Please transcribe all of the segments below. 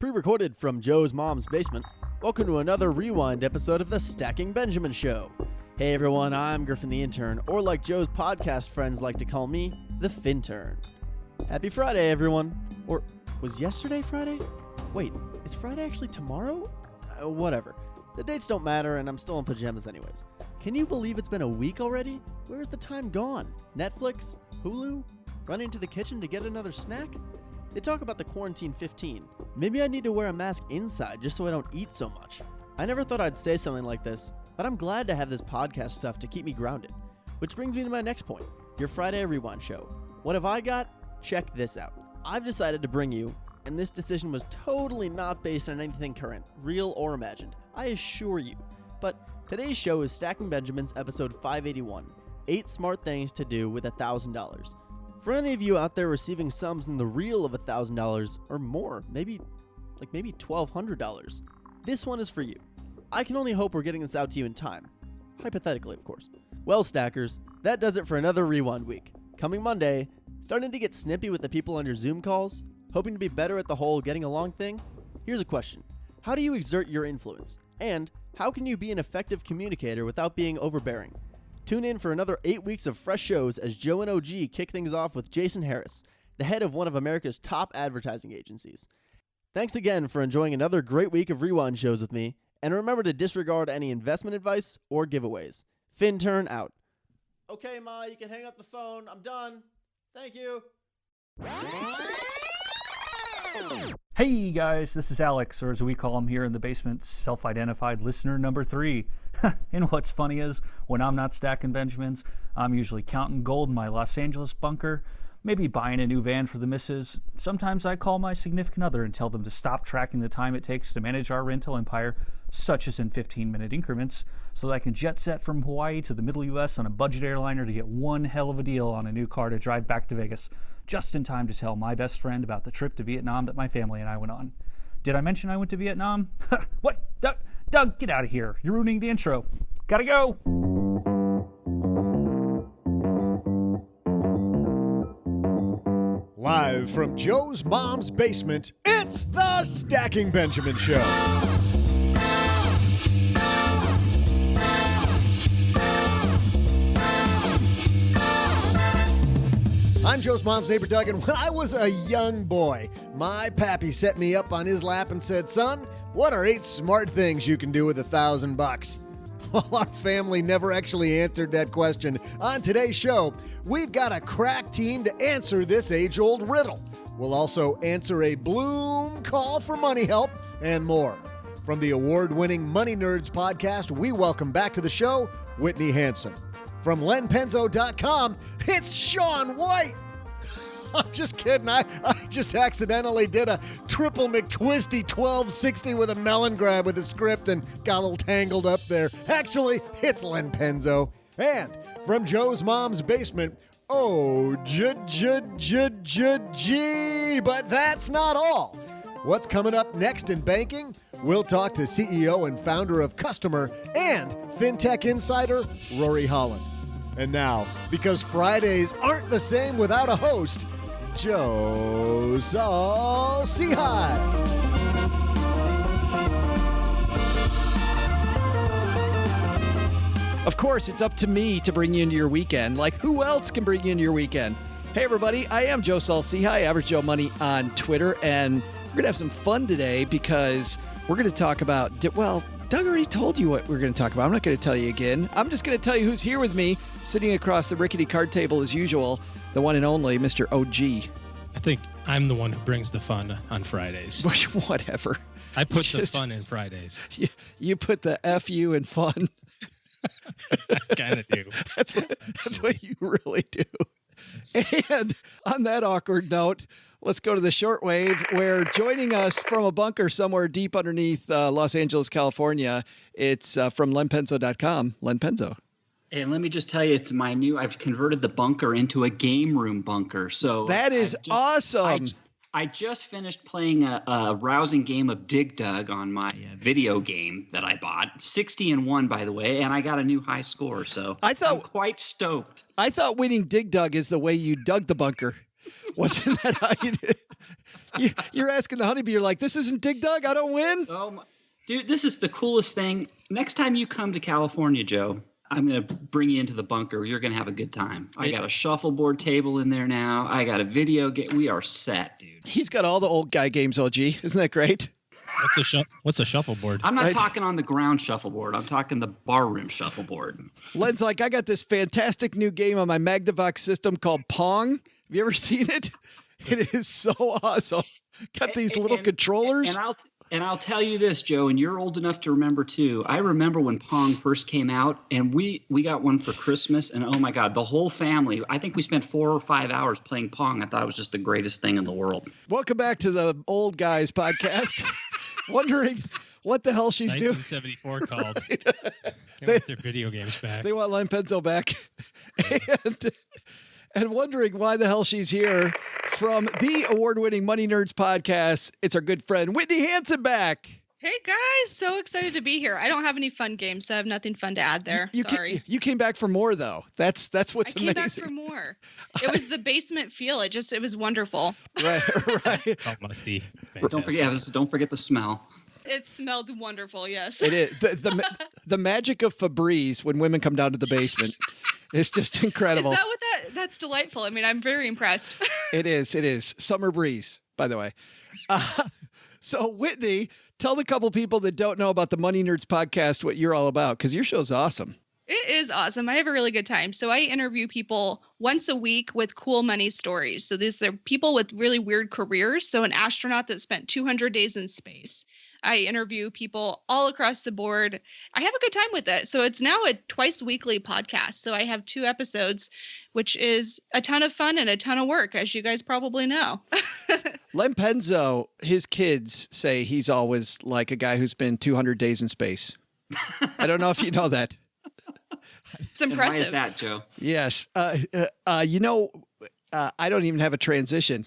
Pre-recorded from Joe's mom's basement, welcome to another rewind episode of the Stacking Benjamin Show. Hey everyone, I'm Griffin the Intern, or like Joe's podcast friends like to call me, the Fintern. Happy Friday, everyone. Or, was yesterday Friday? Wait, is Friday actually tomorrow? Whatever. The dates don't matter, and I'm still in pajamas anyways. Can you believe it's been a week already? Where's the time gone? Netflix? Hulu? Running to the kitchen to get another snack? They talk about the quarantine 15. Maybe I need to wear a mask inside just so I don't eat so much. I never thought I'd say something like this, but I'm glad to have this podcast stuff to keep me grounded. Which brings me to my next point, your Friday Rewind Show. What have I got? Check this out. I've decided to bring you, and this decision was totally not based on anything current, real or imagined, I assure you. But today's show is Stacking Benjamins episode 581, 8 Smart Things to Do with $1,000. For any of you out there receiving sums in the real of $1,000 or more, maybe $1,200, this one is for you. I can only hope we're getting this out to you in time. Hypothetically, of course. Well, stackers, that does it for another Rewind week. Coming Monday, starting to get snippy with the people on your Zoom calls, hoping to be better at the whole getting along thing? Here's a question. How do you exert your influence? And how can you be an effective communicator without being overbearing? Tune in for another 8 weeks of fresh shows as Joe and OG kick things off with Jason Harris, the head of one of America's top advertising agencies. Thanks again for enjoying another great week of Rewind shows with me, and remember to disregard any investment advice or giveaways. Fintern out. Okay, Ma, you can hang up the phone. I'm done. Thank you. Hey guys, this is Alex, or as we call him here in the basement, self-identified listener number 3. And what's funny is, when I'm not stacking Benjamins, I'm usually counting gold in my Los Angeles bunker, maybe buying a new van for the missus. Sometimes I call my significant other and tell them to stop tracking the time it takes to manage our rental empire, such as in 15-minute increments, so that I can jet set from Hawaii to the middle U.S. on a budget airliner to get one hell of a deal on a new car to drive back to Vegas, just in time to tell my best friend about the trip to Vietnam that my family and I went on. Did I mention I went to Vietnam? What? Doug, get out of here. You're ruining the intro. Gotta go. Live from Joe's mom's basement, it's the Stacking Benjamin Show. I'm Joe's mom's neighbor, Doug, and when I was a young boy, my pappy set me up on his lap and said, "Son, what are 8 smart things you can do with $1,000? Well, our family never actually answered that question. On today's show, we've got a crack team to answer this age-old riddle. We'll also answer a Bloom call for money help and more. From the award-winning Money Nerds podcast, we welcome back to the show, Whitney Hansen. From LenPenzo.com, it's Sean White. I'm just kidding. I just accidentally did a triple McTwisty 1260 with a melon grab with a script and got a little tangled up there. Actually, it's Len Penzo. And from Joe's mom's basement, G. But that's not all. What's coming up next in banking? We'll talk to CEO and founder of Customer and FinTech insider, Rory Holland. And now, because Fridays aren't the same without a host, Joe Saul Seahigh. Of course, it's up to me to bring you into your weekend. Like, who else can bring you into your weekend? Hey, everybody, I am Joe Saul Seahigh, Average Joe Money on Twitter, and we're going to have some fun today because we're going to talk about, well, Doug already told you what we're going to talk about. I'm not going to tell you again. I'm just going to tell you who's here with me, sitting across the rickety card table as usual, the one and only Mr. OG. I think I'm the one who brings the fun on Fridays. Whatever. I put the fun in Fridays. You put the F-U in fun. I kind of do. That's what you really do. And on that awkward note, let's go to the shortwave, where joining us from a bunker somewhere deep underneath Los Angeles, California, it's from LenPenzo.com. Len Penzo. And let me just tell you, I've converted the bunker into a game room bunker. So that is awesome. I just finished playing a rousing game of Dig Dug on my video game that I bought. 60-1, by the way, and I got a new high score. So I'm quite stoked. I thought winning Dig Dug is the way you dug the bunker. Wasn't that how you did? You're asking the honeybee. You're like, this isn't Dig Dug. I don't win. Oh, my. Dude, this is the coolest thing. Next time you come to California, Joe, I'm going to bring you into the bunker. You're going to have a good time. I got a shuffleboard table in there now. I got a video game. We are set, dude. He's got all the old guy games, OG. Isn't that great? What's a shuffleboard? I'm not talking on the ground shuffleboard. I'm talking the barroom shuffleboard. Len's like, I got this fantastic new game on my Magnavox system called Pong. Have you ever seen it? It is so awesome. Got these little controllers. And I'll tell you this, Joe, and you're old enough to remember too. I remember when Pong first came out, and we got one for Christmas, and oh my God, the whole family, I think we spent 4 or 5 hours playing Pong. I thought it was just the greatest thing in the world. Welcome back to the Old Guys podcast. Wondering what the hell she's doing. 1974 called. They want their video games back. They want Len Penzo back. And wondering why the hell she's here from the award-winning Money Nerds podcast. It's our good friend Whitney Hansen back. Hey guys, so excited to be here. I don't have any fun games, so I have nothing fun to add there. Sorry. You came back for more though. That's what's amazing. I came back for more. It was the basement feel. It was wonderful. Right. Oh, musty. Don't forget the smell. It smelled wonderful. Yes. It is the magic of Febreze when women come down to the basement. It's just incredible. Is that what that's delightful? I mean, I'm very impressed. It is. Summer breeze, by the way. So Whitney, tell the couple people that don't know about the Money Nerds podcast what you're all about, because your show's awesome. It is awesome. I have a really good time. So I interview people once a week with cool money stories. So these are people with really weird careers. So an astronaut that spent 200 days in space. I interview people all across the board. I have a good time with it. So it's now a twice weekly podcast. So I have 2 episodes, which is a ton of fun and a ton of work, as you guys probably know. Len Penzo, his kids say he's always like a guy who's been 200 days in space. I don't know if you know that. It's impressive. And why is that, Joe? Yes. I don't even have a transition.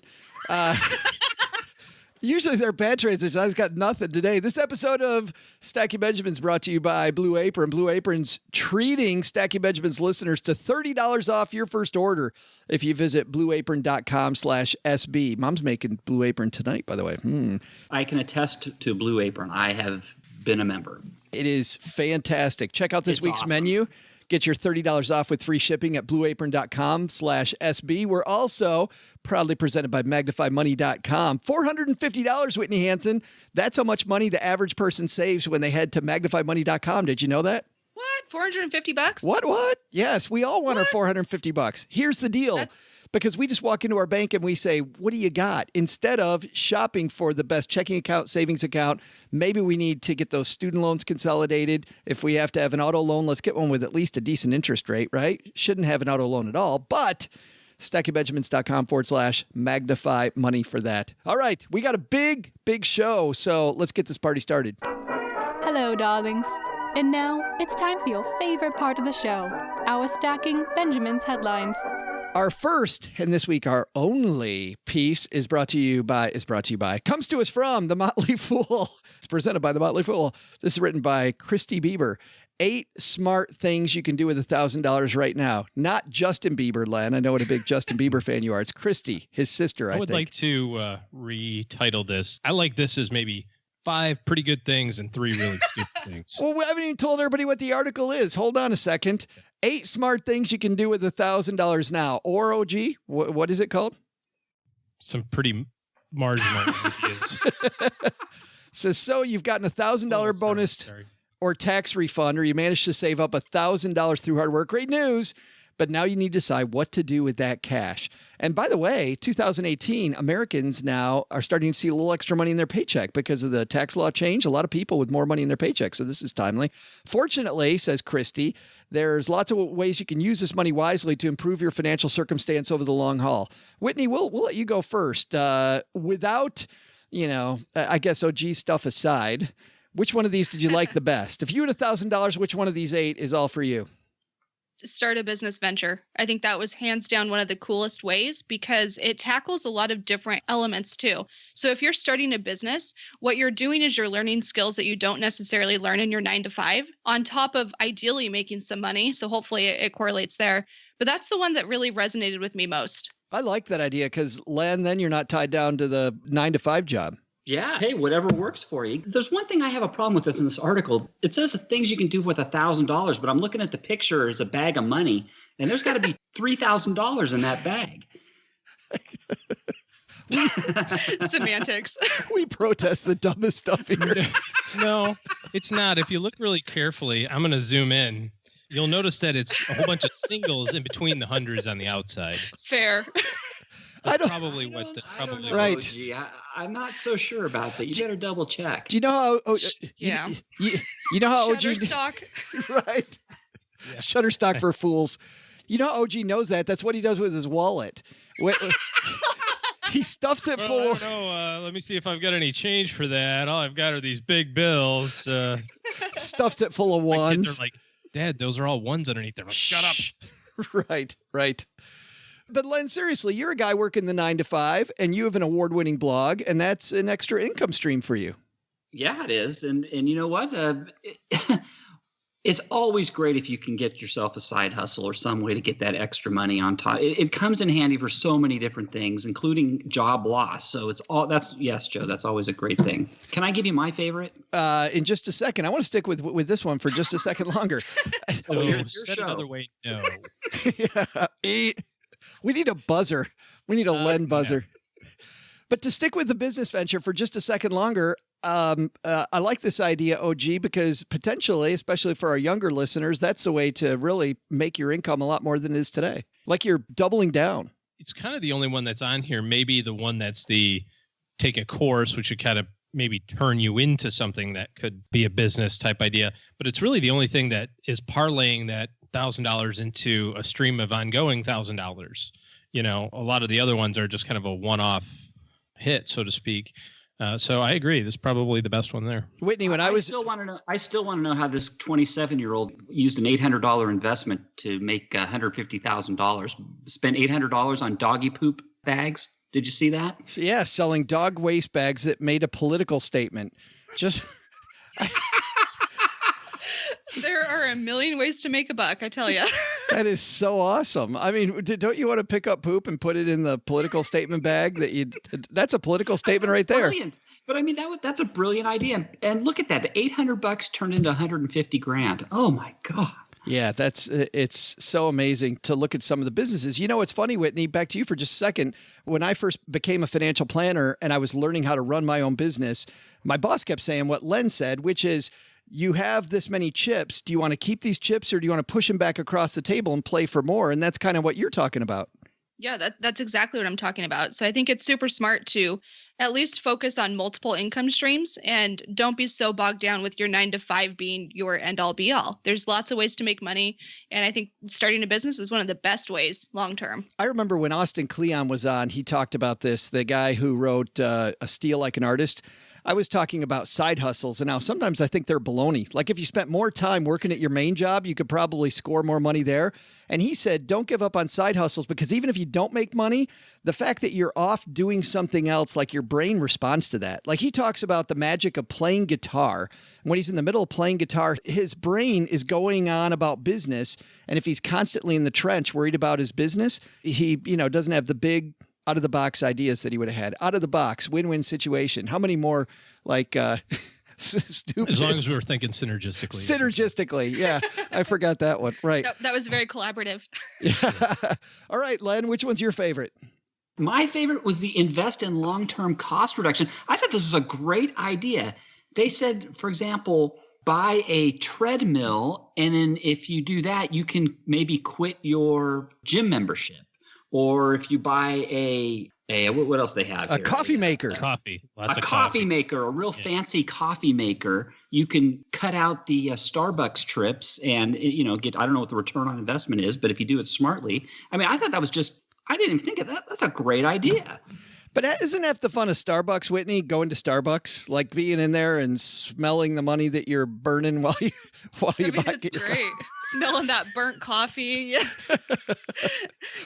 Usually they're bad transitions. I've got nothing today. This episode of Stacking Benjamins brought to you by Blue Apron. Blue Apron's treating Stacking Benjamins listeners to $30 off your first order if you visit blueapron.com/SB. Mom's making Blue Apron tonight, by the way. I can attest to Blue Apron. I have been a member. It is fantastic. Check out this week's awesome. menu. Get your $30 off with free shipping at blueapron.com/SB. We're also proudly presented by magnifymoney.com. $450, Whitney Hansen. That's how much money the average person saves when they head to magnifymoney.com. Did you know that? What? $450? What? Yes, we all want our $450. Here's the deal. Because we just walk into our bank and we say, what do you got? Instead of shopping for the best checking account, savings account, maybe we need to get those student loans consolidated. If we have to have an auto loan, let's get one with at least a decent interest rate, right? Shouldn't have an auto loan at all, but stackingbenjamins.com/magnify money for that. All right, we got a big show, so let's get this party started. Hello, darlings. And now it's time for your favorite part of the show, our Stacking Benjamins headlines. Our first, and this week our only piece comes to us from The Motley Fool. It's presented by The Motley Fool. This is written by Christy Bieber. 8 smart things you can do with $1,000 right now. Not Justin Bieber, Len. I know what a big Justin Bieber fan you are. It's Christy, his sister, I would think. like to retitle this. I like this as maybe 5 pretty good things and 3 really stupid things. Well, we haven't even told everybody what the article is. Hold on a second. 8 smart things you can do with $1,000 now. Or, OG, what is it called? Some pretty marginal ideas. So you've gotten $1,000 bonus or tax refund, or you managed to save up $1,000 through hard work. Great news. But now you need to decide what to do with that cash. And by the way, 2018, Americans now are starting to see a little extra money in their paycheck because of the tax law change. A lot of people with more money in their paycheck. So this is timely. Fortunately, says Christy, there's lots of ways you can use this money wisely to improve your financial circumstance over the long haul. Whitney, we'll let you go first. Without, I guess OG stuff aside, which one of these did you like the best? If you had $1,000, which one of these 8 is all for you? Start a business venture. I think that was hands down one of the coolest ways because it tackles a lot of different elements too. So if you're starting a business, what you're doing is you're learning skills that you don't necessarily learn in your 9-to-5 on top of ideally making some money. So hopefully it correlates there. But that's the one that really resonated with me most. I like that idea because, Len, then you're not tied down to the 9-to-5 job. Yeah. Hey, whatever works for you. There's one thing I have a problem with this in this article. It says things you can do with $1,000, but I'm looking at the picture as a bag of money, and there's got to be $3,000 in that bag. Semantics. We protest the dumbest stuff here. No, it's not. If you look really carefully, I'm going to zoom in. You'll notice that it's a whole bunch of singles in between the hundreds on the outside. Fair. That's probably what the probably Right. OG. I'm not so sure about that. You better double check. Do you know how? Yeah. You know how OG? Shutterstock. Right. Yeah. Shutterstock for fools. You know how OG knows that. That's what he does with his wallet. He stuffs it full. I don't know. Let me see if I've got any change for that. All I've got are these big bills. Stuffs it full of My ones. kids are like, Dad, those are all ones underneath there. Like, shut up. Right. But Len, seriously, you're a guy working the 9-to-5, and you have an award-winning blog, and that's an extra income stream for you. Yeah, it is. And you know what? It's always great if you can get yourself a side hustle or some way to get that extra money on top. It comes in handy for so many different things, including job loss. So yes, Joe, that's always a great thing. Can I give you my favorite? In just a second. I want to stick with this one for just a second longer. So it's your said show. another way, no. Yeah. We need a buzzer. We need a Len buzzer. Yeah. But to stick with the business venture for just a second longer, I like this idea, OG, because potentially, especially for our younger listeners, that's the way to really make your income a lot more than it is today. Like you're doubling down. It's kind of the only one that's on here. Maybe the one that's the take a course, which would kind of maybe turn you into something that could be a business type idea. But it's really the only thing that is parlaying that $1,000 into a stream of ongoing $1,000. You know, a lot of the other ones are just kind of a one-off hit, so to speak. So I agree. This is probably the best one there. Whitney, I still want to know how this 27-year-old used an $800 investment to make $150,000. Spent $800 on doggy poop bags. Did you see that? So, yeah, selling dog waste bags that made a political statement. Just There are a million ways to make a buck, I tell you. that is so awesome. I mean, don't you want to pick up poop and put it in the political statement bag? That's a political statement right there. Brilliant. But I mean, that's a brilliant idea. And look at that. $800 turned into $150,000. Oh my God. Yeah, it's so amazing to look at some of the businesses. You know, it's funny, Whitney, back to you for just a second. When I first became a financial planner and I was learning how to run my own business, my boss kept saying what Len said, which is, you have this many chips. Do you want to keep these chips or do you want to push them back across the table and play for more? And that's kind of what you're talking about. Yeah, that's exactly what I'm talking about. So I think it's super smart to at least focus on multiple income streams and don't be so bogged down with your 9-to-5 being your end all be all. There's lots of ways to make money. And I think starting a business is one of the best ways long term. I remember when Austin Kleon was on, he talked about this, the guy who wrote A Steal Like an Artist. I was talking about side hustles, and now sometimes I think they're baloney. Like if you spent more time working at your main job, you could probably score more money there. And he said, don't give up on side hustles because even if you don't make money, the fact that you're off doing something else, like your brain responds to that. Like he talks about the magic of playing guitar. When he's in the middle of playing guitar, his brain is going on about business. And if he's constantly in the trench worried about his business, he, doesn't have the big out of the box ideas that he would have had. Out of the box, win-win situation. How many more stupid? As long as we were thinking synergistically. Synergistically, yeah. I forgot that one. Right. That was very collaborative. Yeah. Yes. All right, Len, which one's your favorite? My favorite was the invest in long-term cost reduction. I thought this was a great idea. They said, for example, buy a treadmill, and then if you do that, you can maybe quit your gym membership. Or if you buy a what else they have? A coffee maker. Coffee. Lots of coffee maker, a real fancy coffee maker. You can cut out the Starbucks trips and, get, I don't know what the return on investment is, but if you do it smartly, I mean, I thought that was I didn't even think of that. That's a great idea. But isn't that the fun of Starbucks, Whitney? Going to Starbucks, like being in there and smelling the money that you're burning while you buy. It's great. Smelling that burnt coffee.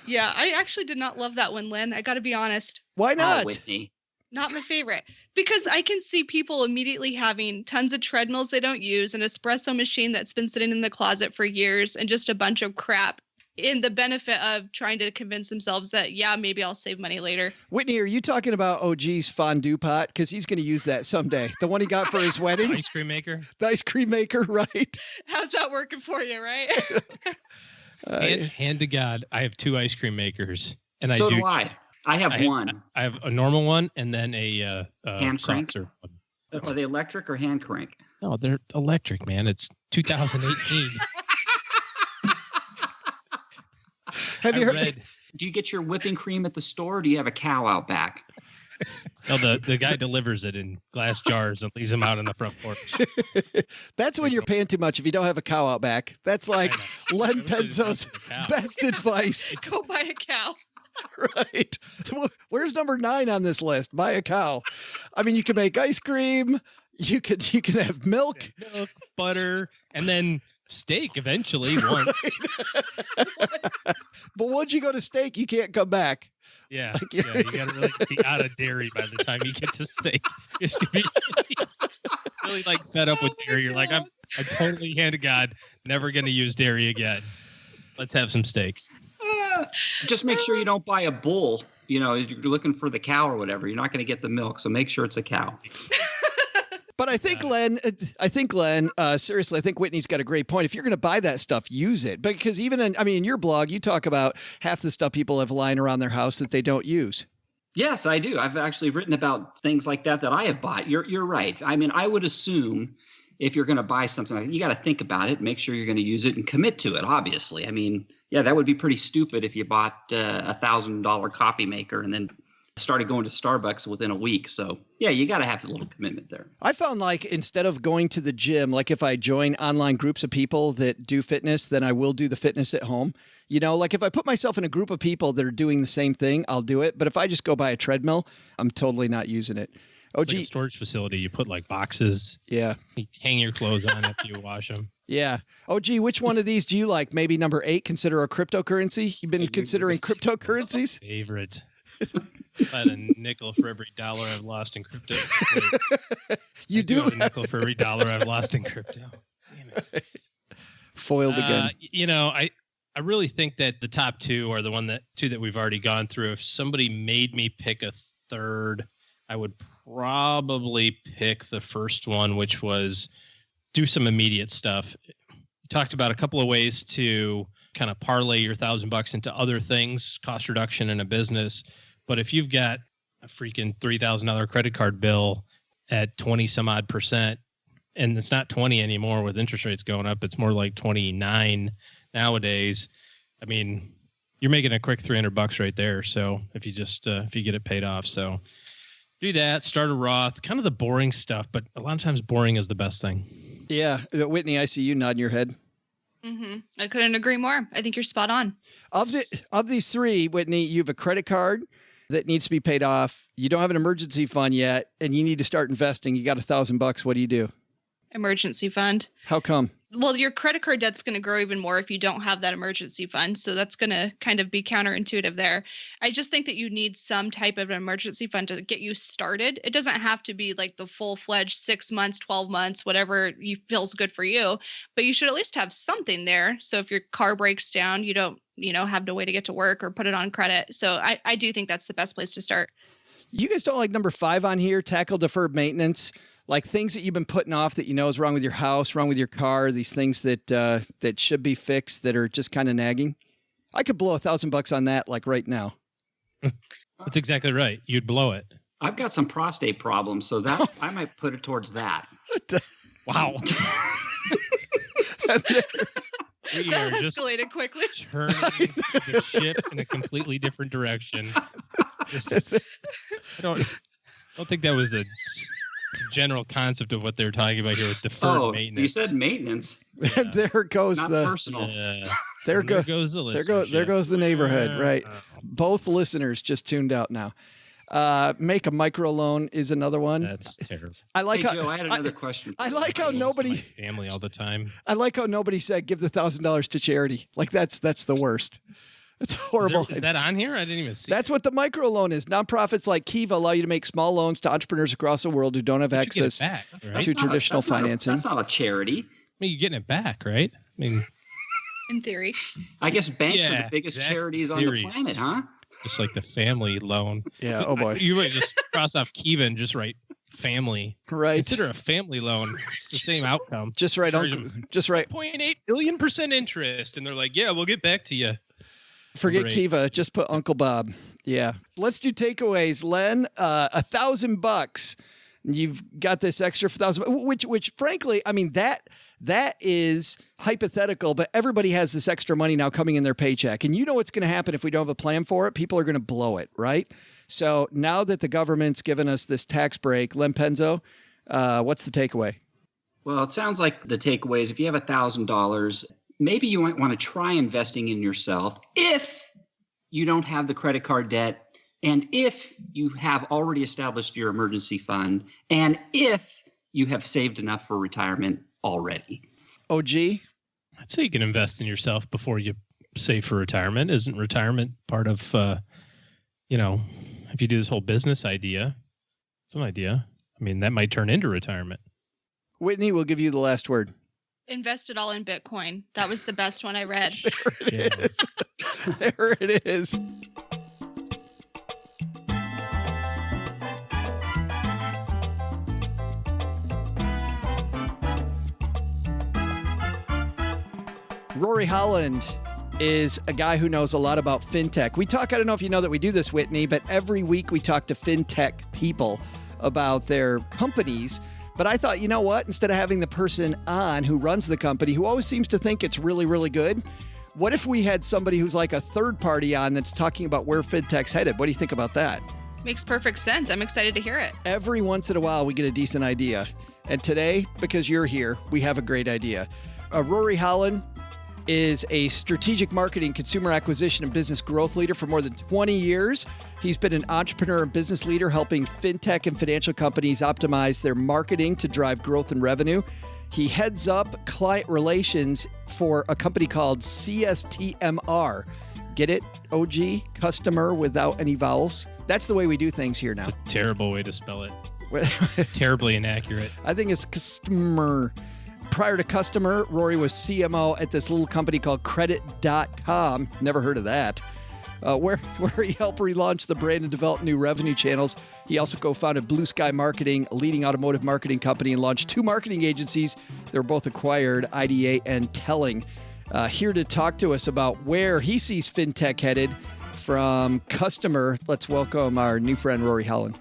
Yeah, I actually did not love that one, Len. I got to be honest. Why not? Whitney. Not my favorite. Because I can see people immediately having tons of treadmills they don't use, an espresso machine that's been sitting in the closet for years, and just a bunch of crap in the benefit of trying to convince themselves that, yeah, maybe I'll save money later. Whitney, are you talking about OG's fondue pot? Because he's going to use that someday. The one he got for his wedding? Ice cream maker? The ice cream maker, right? How's that working for you, right? Hand to God, I have 2 ice cream makers. And So do I. I have one. I have a normal one and then a Hand crank? saucer one. Are they electric or hand crank? No, they're electric, man. It's 2018. Have you heard? Do you get your whipping cream at the store, or do you have a cow out back? No, the guy delivers it in glass jars and leaves them out on the front porch. That's when you're paying too much if you don't have a cow out back. That's like Len Penzo's best advice. Go buy a cow. Right. Where's number 9 on this list? Buy a cow. I mean, you can make ice cream. You can have milk, butter, and then steak eventually once. But once you go to steak, you can't come back. Yeah, you got to really be out of dairy by the time you get to steak. It's to be really like fed up with dairy. You're like, I'm totally hand to God, never going to use dairy again. Let's have some steak. Just make sure you don't buy a bull. You know, if you're looking for the cow or whatever, you're not going to get the milk. So make sure it's a cow. But I think, Len, seriously, I think Whitney's got a great point. If you're going to buy that stuff, use it. Because even in your blog, you talk about half the stuff people have lying around their house that they don't use. Yes, I do. I've actually written about things like that I have bought. You're right. I mean, I would assume if you're going to buy something like that, you got to think about it, make sure you're going to use it and commit to it, obviously. I mean, yeah, that would be pretty stupid if you bought a $1,000 coffee maker and then started going to Starbucks within a week. So yeah, you got to have a little commitment there. I found like instead of going to the gym, like if I join online groups of people that do fitness, then I will do the fitness at home. You know, like if I put myself in a group of people that are doing the same thing, I'll do it. But if I just go buy a treadmill, I'm totally not using it. Oh, it's like a storage facility. You put like boxes. Yeah. You hang your clothes on after you wash them. Yeah. Oh, gee, which one of these do you like? Maybe number 8, consider a cryptocurrency? You've been considering cryptocurrencies? Favorite. About a nickel for every dollar I've lost in crypto. You do have a nickel for every dollar I've lost in crypto. Damn it. Foiled again. You know, I really think that the top 2 are the two that we've already gone through. If somebody made me pick a third, I would probably pick the first one, which was do some immediate stuff. You talked about a couple of ways to kind of parlay your $1,000 into other things, cost reduction in a business. But if you've got a freaking $3,000 credit card bill at 20 some odd %, and it's not 20 anymore with interest rates going up, it's more like 29 nowadays. I mean, you're making a quick $300 right there. So if you just, if you get it paid off, so do that, start a Roth, kind of the boring stuff, but a lot of times boring is the best thing. Yeah. Whitney, I see you nodding your head. Mm-hmm. I couldn't agree more. I think you're spot on. Of these 3, Whitney, you have a credit card that needs to be paid off. You don't have an emergency fund yet, and you need to start investing. You got $1,000. What do you do? Emergency fund. How come? Well, your credit card debt's going to grow even more if you don't have that emergency fund. So that's going to kind of be counterintuitive there. I just think that you need some type of emergency fund to get you started. It doesn't have to be like the full-fledged 6 months, 12 months, whatever you feels good for you. But you should at least have something there. So if your car breaks down, you don't, have no way to get to work or put it on credit. So I do think that's the best place to start. You guys don't like number 5 on here, tackle deferred maintenance? Like things that you've been putting off that you know is wrong with your house, wrong with your car, these things that should be fixed that are just kind of nagging. I could blow $1,000 on that like right now. That's exactly right. You'd blow it. I've got some prostate problems, so that I might put it towards that. Wow. We That are just escalated quickly. turning the ship in a completely different direction. I don't think that was the general concept of what they're talking about here with deferred maintenance. You said maintenance. Yeah. There goes Not the personal. there goes the listener. There goes the neighborhood. Right. Both listeners just tuned out now. Make a microloan is another one. That's terrible. I like how, Joe, I had another question. I like how nobody family all the time. I like how nobody said give the $1,000 to charity. Like that's the worst. It's horrible. Is that on here? I didn't even see. That's what the microloan is. Nonprofits like Kiva allow you to make small loans to entrepreneurs across the world who don't have access right? to traditional financing. That's not a charity. I mean, you're getting it back, right? I mean, In theory. I guess banks are the biggest charities on the planet, huh? Just like the family loan. Yeah. Oh boy. You might just cross off Kiva and just write family. Right. Consider a family loan. It's the same outcome. Just right. Just right. 0.8 billion% interest, and they're like, "Yeah, we'll get back to you." Forget Kiva. Just put Uncle Bob. Yeah. Let's do takeaways. Len, $1,000. You've got this extra $1,000, which frankly, I mean, that is hypothetical, but everybody has this extra money now coming in their paycheck. And you know what's going to happen if we don't have a plan for it? People are going to blow it, right? So now that the government's given us this tax break, Len Penzo, what's the takeaway? Well, it sounds like the takeaway is if you have $1,000, maybe you might want to try investing in yourself if you don't have the credit card debt, and if you have already established your emergency fund, and if you have saved enough for retirement already. OG? I'd say you can invest in yourself before you save for retirement. Isn't retirement part of, if you do this whole business idea, it's an idea. I mean, that might turn into retirement. Whitney, we'll give you the last word. Invest it all in Bitcoin. That was the best one I read. There it is. There it is. Rory Holland is a guy who knows a lot about FinTech. I don't know if you know that we do this, Whitney, but every week we talk to FinTech people about their companies. But I thought, you know what? Instead of having the person on who runs the company, who always seems to think it's really, really good, what if we had somebody who's like a third party on that's talking about where FinTech's headed? What do you think about that? Makes perfect sense. I'm excited to hear it. Every once in a while, we get a decent idea. And today, because you're here, we have a great idea. Rory Holland is a strategic marketing, consumer acquisition, and business growth leader for more than 20 years. He's been an entrepreneur and business leader helping FinTech and financial companies optimize their marketing to drive growth and revenue. He heads up client relations for a company called CSTMR. Get it, OG? Customer without any vowels. That's the way we do things here now. It's a terrible way to spell it. It's terribly inaccurate. I think it's customer. Prior to Customer, Rory was CMO at this little company called Credit.com. Never heard of that. Where he helped relaunch the brand and develop new revenue channels. He also co-founded Blue Sky Marketing, a leading automotive marketing company, and launched 2 marketing agencies. They were both acquired, IDA and Telling. Here to talk to us about where he sees FinTech headed from Customer, let's welcome our new friend, Rory Holland.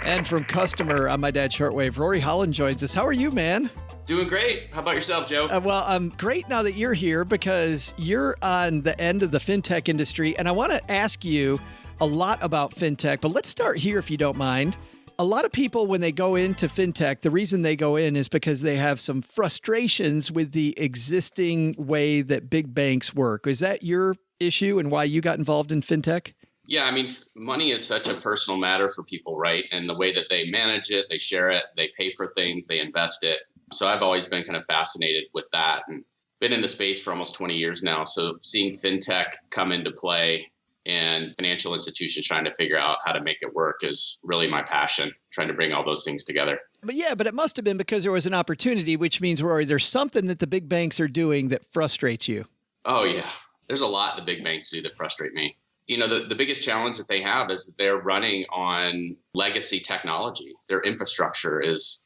And from Customer on my dad's shortwave, Rory Holland joins us. How are you, man? Doing great. How about yourself, Joe? Well, I'm great now that you're here because you're on the end of the FinTech industry. And I want to ask you a lot about FinTech, but let's start here if you don't mind. A lot of people, when they go into FinTech, the reason they go in is because they have some frustrations with the existing way that big banks work. Is that your issue and why you got involved in FinTech? Yeah, I mean, money is such a personal matter for people, right? And the way that they manage it, they share it, they pay for things, they invest it. So I've always been kind of fascinated with that and been in the space for almost 20 years now. So seeing FinTech come into play and financial institutions trying to figure out how to make it work is really my passion, trying to bring all those things together. But it must have been because there was an opportunity, which means, Rory, there's something that the big banks are doing that frustrates you. Oh, yeah. There's a lot the big banks do that frustrate me. You know, the biggest challenge that they have is that they're running on legacy technology. Their infrastructure is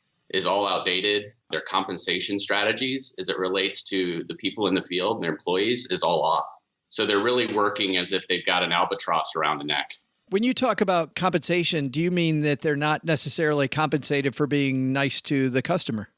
all outdated. Their compensation strategies as it relates to the people in the field and their employees is all off. So they're really working as if they've got an albatross around the neck. When you talk about compensation, do you mean that they're not necessarily compensated for being nice to the customer?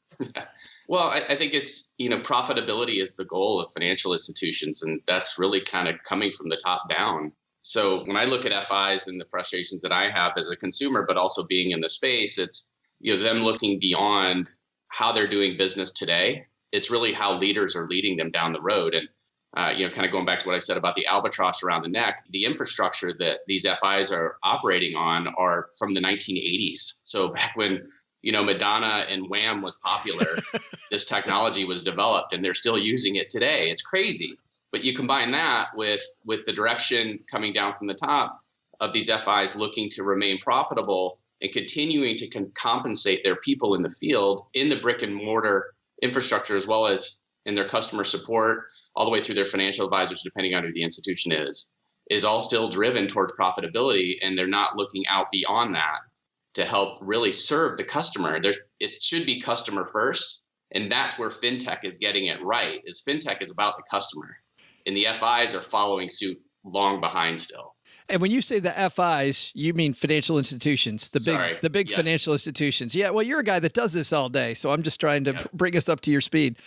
Well, I think it's, profitability is the goal of financial institutions, and that's really kind of coming from the top down. So when I look at FIs and the frustrations that I have as a consumer, but also being in the space, it's them looking beyond how they're doing business today. It's really how leaders are leading them down the road. And, kind of going back to what I said about the albatross around the neck, the infrastructure that these FIs are operating on are from the 1980s. So back when, Madonna and Wham was popular, this technology was developed and they're still using it today. It's crazy. But you combine that with the direction coming down from the top of these FIs looking to remain profitable and continuing to compensate their people in the field, in the brick and mortar infrastructure, as well as in their customer support, all the way through their financial advisors, depending on who the institution is all still driven towards profitability. And they're not looking out beyond that to help really serve the customer. It should be customer first. And that's where FinTech is getting it right, is FinTech is about the customer. And the FIs are following suit long behind still. And when you say the FIs, you mean financial institutions, the big Yes. financial institutions. Yeah, well, you're a guy that does this all day, so I'm just trying to bring us up to your speed.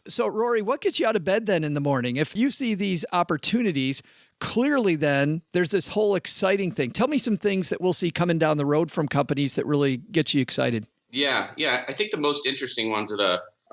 So, Rory, what gets you out of bed then in the morning? If you see these opportunities, clearly then there's this whole exciting thing. Tell me some things that we'll see coming down the road from companies that really get you excited. Yeah. I think the most interesting ones are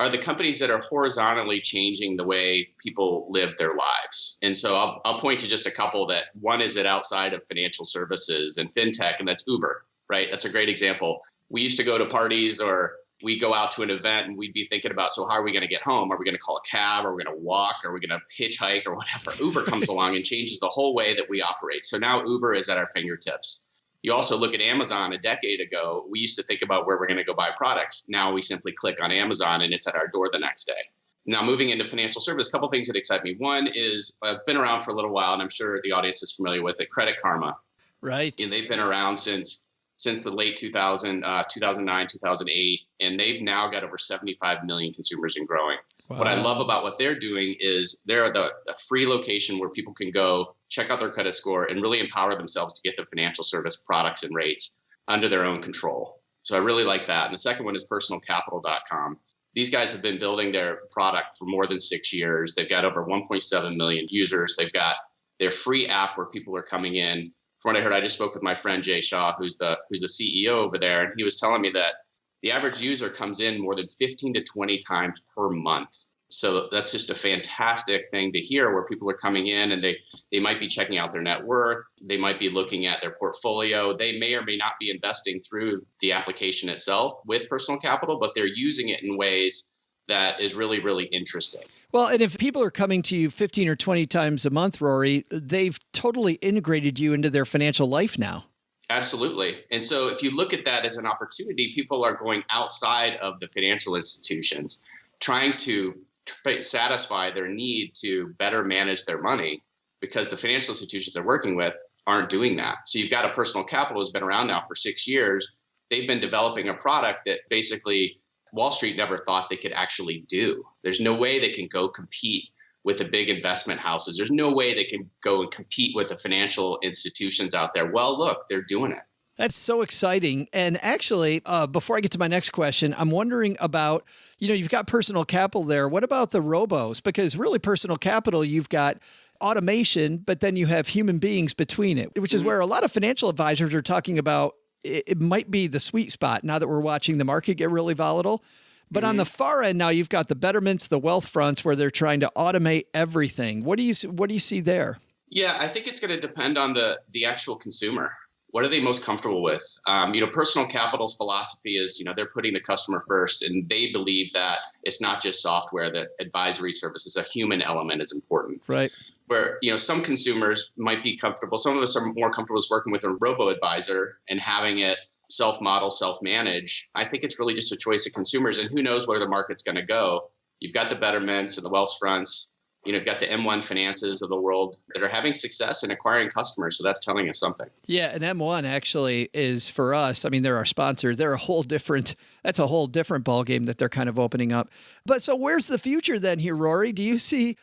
the companies that are horizontally changing the way people live their lives. And so I'll point to just a couple that one is outside of financial services and FinTech, and that's Uber, right? That's a great example. We used to go to parties or we go out to an event and we'd be thinking about, so how are we going to get home? Are we going to call a cab? Are we going to walk? Are we going to hitchhike or whatever? Uber comes along and changes the whole way that we operate. So now Uber is at our fingertips. You also look at Amazon. A decade ago, we used to think about where we're going to go buy products. Now we simply click on Amazon and it's at our door the next day. Now, moving into financial service, a couple of things that excite me. One is I've been around for a little while, and I'm sure the audience is familiar with it, Credit Karma. Right. And they've been around since the late 2009, 2008, and they've now got over 75 million consumers and growing. Wow. What I love about what they're doing is they're the free location where people can go check out their credit score and really empower themselves to get the financial service products and rates under their own control. So I really like that. And the second one is personalcapital.com. These guys have been building their product for more than 6 years. They've got over 1.7 million users. They've got their free app where people are coming in. From what I heard, I just spoke with my friend Jay Shaw, who's the CEO over there, and he was telling me that the average user comes in more than 15 to 20 times per month. So that's just a fantastic thing to hear, where people are coming in and they might be checking out their net worth. They might be looking at their portfolio. They may or may not be investing through the application itself with Personal Capital, but they're using it in ways that is really, really interesting. Well, and if people are coming to you 15 or 20 times a month, Rory, they've totally integrated you into their financial life now. Absolutely. And so if you look at that as an opportunity, people are going outside of the financial institutions, trying to satisfy their need to better manage their money, because the financial institutions they're working with aren't doing that. So you've got a Personal Capital who's been around now for 6 years. They've been developing a product that basically Wall Street never thought they could actually do. There's no way they can go compete with the big investment houses. There's no way they can go and compete with the financial institutions out there. Well, look, they're doing it. That's so exciting. And actually, before I get to my next question, I'm wondering about, you've got Personal Capital there. What about the robos? Because really Personal Capital, you've got automation, but then you have human beings between it, which is where a lot of financial advisors are talking about it might be the sweet spot now that we're watching the market get really volatile. But on the far end now, you've got the betterments, the wealth fronts, where they're trying to automate everything. What do you see there? Yeah, I think it's going to depend on the actual consumer. What are they most comfortable with? Personal Capital's philosophy is, they're putting the customer first, and they believe that it's not just software, that advisory services, a human element is important. Right. Where, some consumers might be comfortable. Some of us are more comfortable with working with a robo-advisor and having it self-model, self-manage. I think it's really just a choice of consumers, and who knows where the market's going to go. You've got the betterments and the wealth fronts. You've got the M1 finances of the world that are having success in acquiring customers. So that's telling us something. Yeah. And M1 actually is, for us, they're our sponsor. That's a whole different ballgame that they're kind of opening up. But so where's the future then here, Rory? Do you see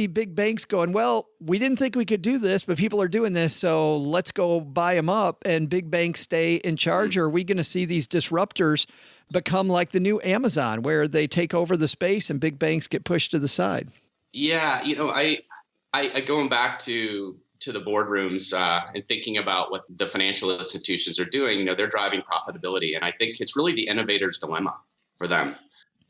big banks going, well, we didn't think we could do this, but people are doing this, so let's go buy them up, and big banks stay in charge? Or are we going to see these disruptors become like the new Amazon, where they take over the space and big banks get pushed to the side? Yeah, I going back to the boardrooms and thinking about what the financial institutions are doing, they're driving profitability. And I think it's really the innovator's dilemma for them.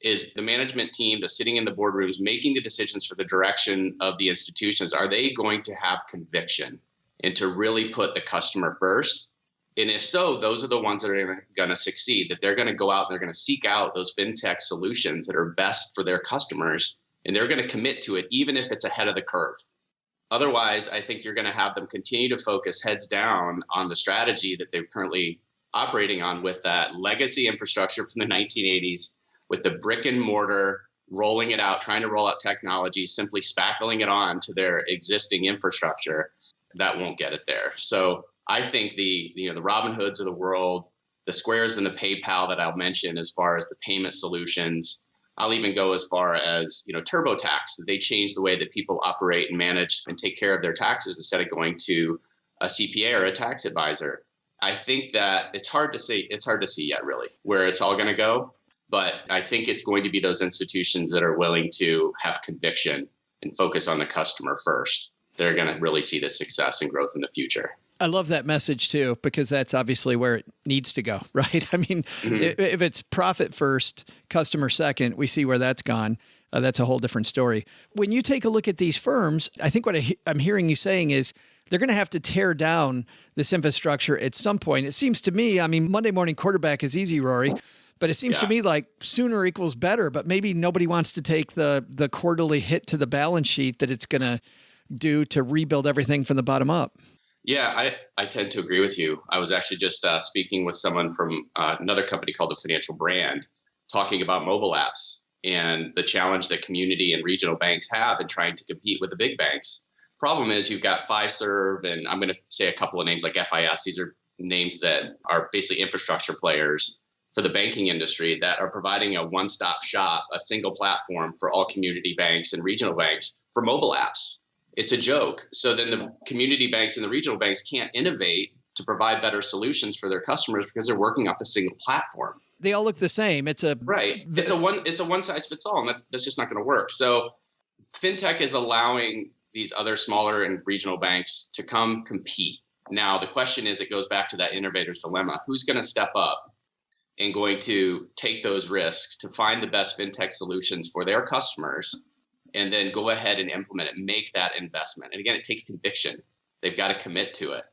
Is the management team that's sitting in the boardrooms making the decisions for the direction of the institutions, are they going to have conviction and to really put the customer first? And if so, those are the ones that are going to succeed, that they're going to go out and they're going to seek out those FinTech solutions that are best for their customers, and they're going to commit to it, even if it's ahead of the curve. Otherwise, I think you're going to have them continue to focus heads down on the strategy that they've currently operating on with that legacy infrastructure from the 1980s, with the brick and mortar, rolling it out, trying to roll out technology, simply spackling it on to their existing infrastructure, that won't get it there. So I think the Robinhoods of the world, the Squares and the PayPal that I'll mention as far as the payment solutions, I'll even go as far as, TurboTax. They change the way that people operate and manage and take care of their taxes instead of going to a CPA or a tax advisor. I think that it's hard to see yet really where it's all going to go. But I think it's going to be those institutions that are willing to have conviction and focus on the customer first. They're going to really see the success and growth in the future. I love that message too, because that's obviously where it needs to go, right? I mean, if it's profit first, customer second, we see where that's gone. That's a whole different story. When you take a look at these firms, I think what I'm hearing you saying is they're going to have to tear down this infrastructure at some point. It seems to me, I mean, Monday morning quarterback is easy, Rory, but it seems to me like sooner equals better, but maybe nobody wants to take the quarterly hit to the balance sheet that it's going to do to rebuild everything from the bottom up. Yeah, I tend to agree with you. I was actually just speaking with someone from another company called the Financial Brand, talking about mobile apps and the challenge that community and regional banks have in trying to compete with the big banks. Problem is you've got Fiserv, and I'm going to say a couple of names like FIS. These are names that are basically infrastructure players for the banking industry that are providing a one-stop shop, a single platform for all community banks and regional banks for mobile apps. It's a joke. So then the community banks and the regional banks can't innovate to provide better solutions for their customers because they're working off a single platform. They all look the same. It's a one size fits all, and that's just not going to work. So FinTech is allowing these other smaller and regional banks to come compete. Now the question is, it goes back to that innovator's dilemma. Who's going to step up and going to take those risks to find the best FinTech solutions for their customers, and then go ahead and implement it, make that investment? And again, it takes conviction. They've got to commit to it.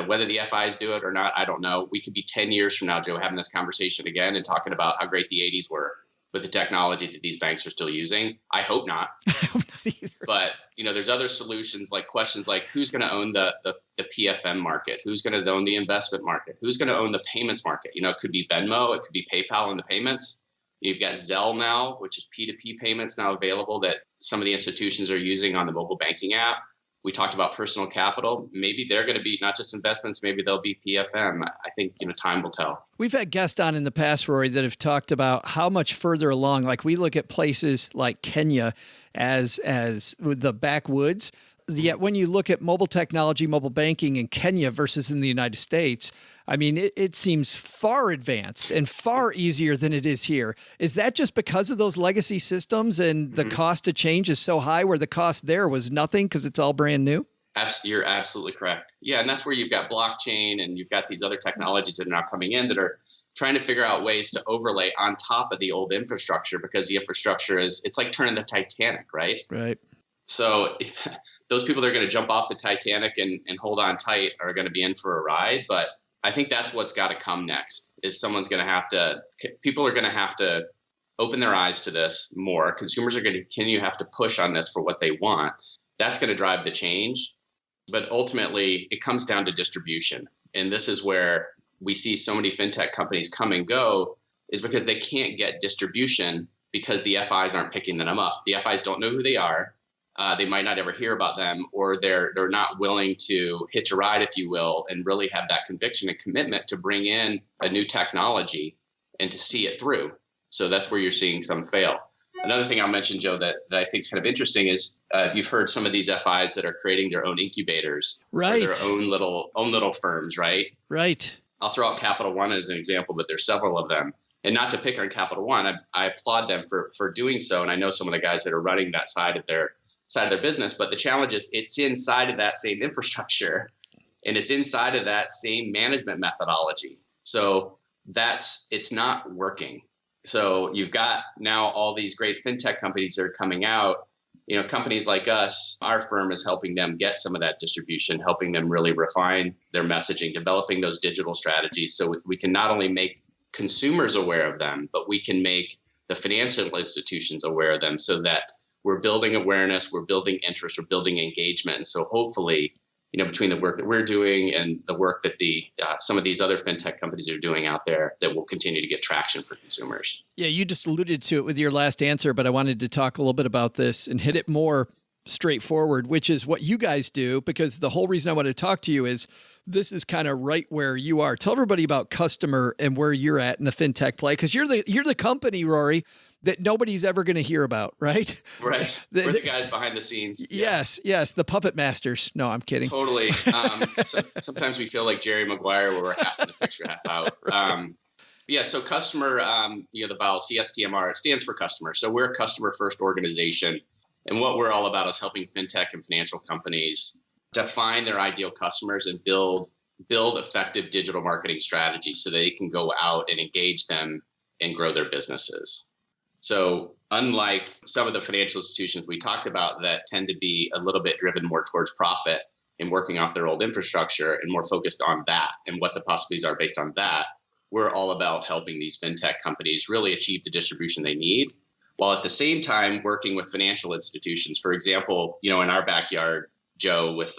Whether the FIs do it or not, I don't know. We could be 10 years from now, Joe, having this conversation again and talking about how great the 80s were with the technology that these banks are still using. I hope not. I hope not either. But, there's other solutions, like questions like who's going to own the PFM market? Who's going to own the investment market? Who's going to own the payments market? It could be Venmo. It could be PayPal in the payments. You've got Zelle now, which is P2P payments now available that some of the institutions are using on the mobile banking app. We talked about personal capital. Maybe they're going to be not just investments, maybe they'll be PFM. I think, time will tell. We've had guests on in the past, Rory, that have talked about how much further along, like we look at places like Kenya as the backwoods. Yet when you look at mobile technology, mobile banking in Kenya versus in the United States, I mean, it seems far advanced and far easier than it is here. Is that just because of those legacy systems and the cost to change is so high where the cost there was nothing because it's all brand new? You're absolutely correct. Yeah, and that's where you've got blockchain and you've got these other technologies that are now coming in that are trying to figure out ways to overlay on top of the old infrastructure, because the infrastructure it's like turning the Titanic, right? Right. So those people that are going to jump off the Titanic and hold on tight are going to be in for a ride. But I think that's what's got to come next, is people are going to have to open their eyes to this more. Consumers are going to continue to have to push on this for what they want. That's going to drive the change. But ultimately, it comes down to distribution. And this is where we see so many FinTech companies come and go, is because they can't get distribution because the FIs aren't picking them up. The FIs don't know who they are. They might not ever hear about them, or they're not willing to hitch a ride, if you will, and really have that conviction and commitment to bring in a new technology and to see it through. So that's where you're seeing some fail. Another thing I'll mention, Joe, that I think is kind of interesting is you've heard some of these FIs that are creating their own incubators, right? Or their own little firms, right? Right. I'll throw out Capital One as an example, but there's several of them. And not to pick on Capital One, I applaud them for doing so. And I know some of the guys that are running that side of their business, but the challenge is it's inside of that same infrastructure and it's inside of that same management methodology. So it's not working. So you've got now all these great FinTech companies that are coming out. Companies like us, our firm is helping them get some of that distribution, helping them really refine their messaging, developing those digital strategies so we can not only make consumers aware of them, but we can make the financial institutions aware of them, so that we're building awareness, we're building interest, we're building engagement. And so hopefully, between the work that we're doing and the work that some of these other fintech companies are doing out there, that will continue to get traction for consumers. Yeah, you just alluded to it with your last answer, but I wanted to talk a little bit about this and hit it more straightforward, which is what you guys do, because the whole reason I want to talk to you is this is kind of right where you are. Tell everybody about customer and where you're at in the fintech play, because you're the company, Rory, that nobody's ever going to hear about, right? Right. We're the guys behind the scenes. Yes, the puppet masters. No, I'm kidding. Totally. Sometimes we feel like Jerry Maguire, where we're half in the picture, half out. So customer, the vowel CSTMR, it stands for customer. So we're a customer-first organization. And what we're all about is helping fintech and financial companies define their ideal customers and build effective digital marketing strategies so they can go out and engage them and grow their businesses. So unlike some of the financial institutions we talked about that tend to be a little bit driven more towards profit and working off their old infrastructure and more focused on that and what the possibilities are based on that, we're all about helping these fintech companies really achieve the distribution they need, while at the same time working with financial institutions. For example, in our backyard, Joe, with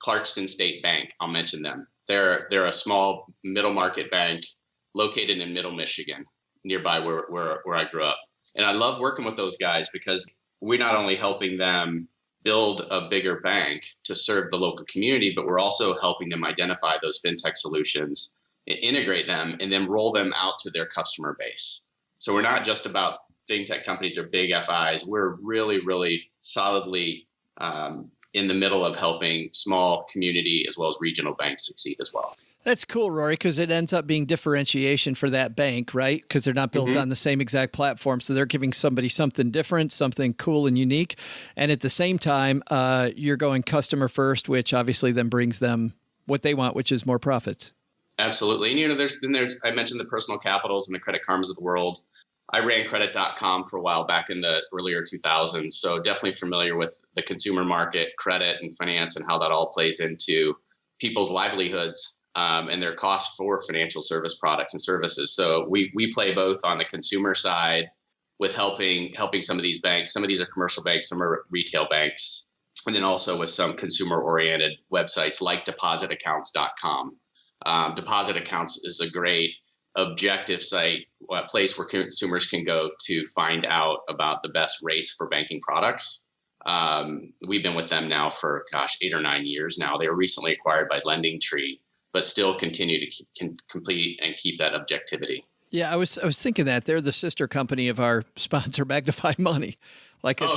Clarkston State Bank, I'll mention them. They're a small middle market bank located in Middle Michigan, nearby where I grew up. And I love working with those guys because we're not only helping them build a bigger bank to serve the local community, but we're also helping them identify those fintech solutions, integrate them, and then roll them out to their customer base. So we're not just about fintech companies or big FIs. We're really, really solidly in the middle of helping small community as well as regional banks succeed as well. That's cool, Rory, because it ends up being differentiation for that bank, right? Because they're not built on the same exact platform. So they're giving somebody something different, something cool and unique. And at the same time, you're going customer first, which obviously then brings them what they want, which is more profits. Absolutely. And, I mentioned the personal capitals and the Credit Karmas of the world. I ran credit.com for a while back in the earlier 2000s. So definitely familiar with the consumer market, credit and finance, and how that all plays into people's livelihoods. And their costs for financial service products and services. So we play both on the consumer side with helping some of these banks. Some of these are commercial banks, some are retail banks, and then also with some consumer-oriented websites like depositaccounts.com. Deposit Accounts is a great objective site, a place where consumers can go to find out about the best rates for banking products. We've been with them now for, 8 or 9 years now. They were recently acquired by LendingTree, but still continue to complete and keep that objectivity. Yeah, I was thinking that they're the sister company of our sponsor, Magnify Money.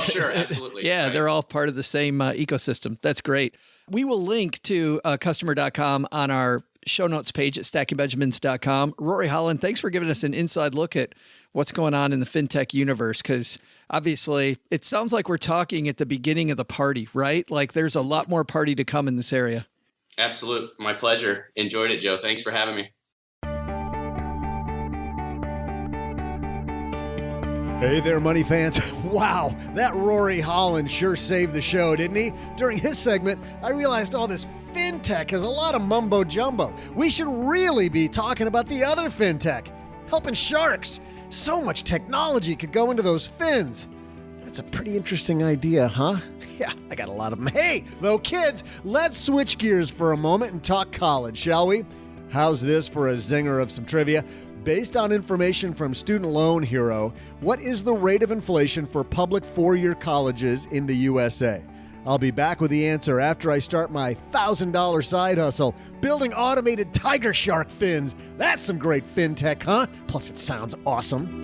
Sure, absolutely. Yeah, right. They're all part of the same ecosystem. That's great. We will link to customer.com on our show notes page at stackingbenjamins.com. Rory Holland, thanks for giving us an inside look at what's going on in the fintech universe, because obviously it sounds like we're talking at the beginning of the party, right? Like there's a lot more party to come in this area. Absolute. My pleasure. Enjoyed it, Joe. Thanks for having me. Hey there, money fans. Wow, that Rory Holland sure saved the show, didn't he? During his segment, I realized all this fintech has a lot of mumbo jumbo. We should really be talking about the other fintech, helping sharks. So much technology could go into those fins. That's a pretty interesting idea, huh? Yeah, I got a lot of them. Hey, though, kids, let's switch gears for a moment and talk college, shall we? How's this for a zinger of some trivia? Based on information from Student Loan Hero, what is the rate of inflation for public four-year colleges in the USA? I'll be back with the answer after I start my $1,000 side hustle, building automated tiger shark fins. That's some great fintech, huh? Plus, it sounds awesome.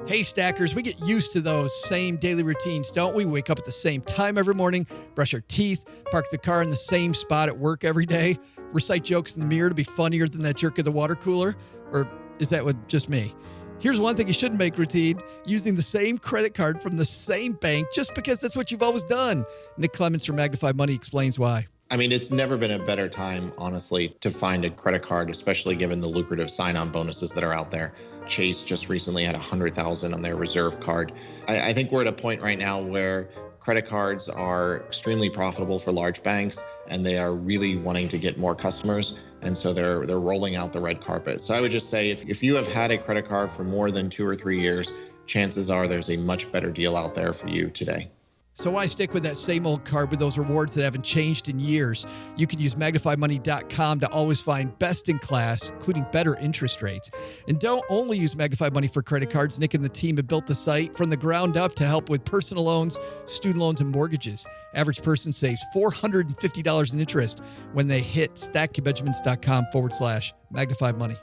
Hey, Stackers, we get used to those same daily routines, don't we? Wake up at the same time every morning, brush our teeth, park the car in the same spot at work every day, recite jokes in the mirror to be funnier than that jerk at the water cooler? Or is that with just me? Here's one thing you shouldn't make routine: using the same credit card from the same bank just because that's what you've always done. Nick Clements from Magnify Money explains why. I mean, it's never been a better time, honestly, to find a credit card, especially given the lucrative sign-on bonuses that are out there. Chase just recently had $100,000 on their reserve card. I think we're at a point right now where credit cards are extremely profitable for large banks, and they are really wanting to get more customers. And so they're rolling out the red carpet. So I would just say if you have had a credit card for more than 2 or 3 years, chances are there's a much better deal out there for you today. So why stick with that same old card with those rewards that haven't changed in years? You can use magnifymoney.com to always find best in class, including better interest rates. And don't only use Magnify Money for credit cards. Nick and the team have built the site from the ground up to help with personal loans, student loans, and mortgages. Average person saves $450 in interest when they hit stackingbenjamins.com/Magnify Money.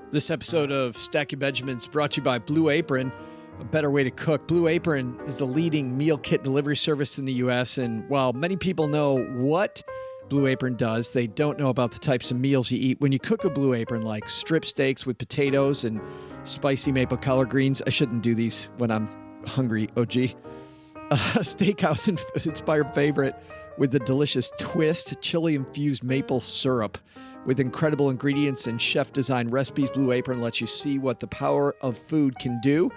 This episode of Stacking Benjamins brought to you by Blue Apron. A better way to cook. Blue Apron is the leading meal kit delivery service in the U.S. And while many people know what Blue Apron does, they don't know about the types of meals you eat when you cook a Blue Apron, like strip steaks with potatoes and spicy maple collard greens. I shouldn't do these when I'm hungry, OG. A steakhouse-inspired favorite with the delicious twist, chili-infused maple syrup. With incredible ingredients and chef-designed recipes, Blue Apron lets you see what the power of food can do.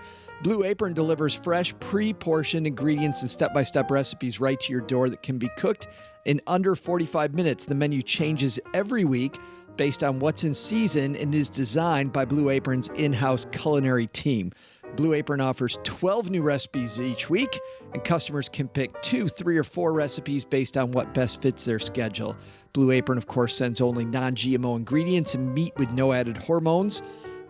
Blue Apron delivers fresh, pre-portioned ingredients and step-by-step recipes right to your door that can be cooked in under 45 minutes. The menu changes every week based on what's in season and is designed by Blue Apron's in-house culinary team. Blue Apron offers 12 new recipes each week, and customers can pick 2, 3, or 4 recipes based on what best fits their schedule. Blue Apron, of course, sends only non-GMO ingredients and meat with no added hormones.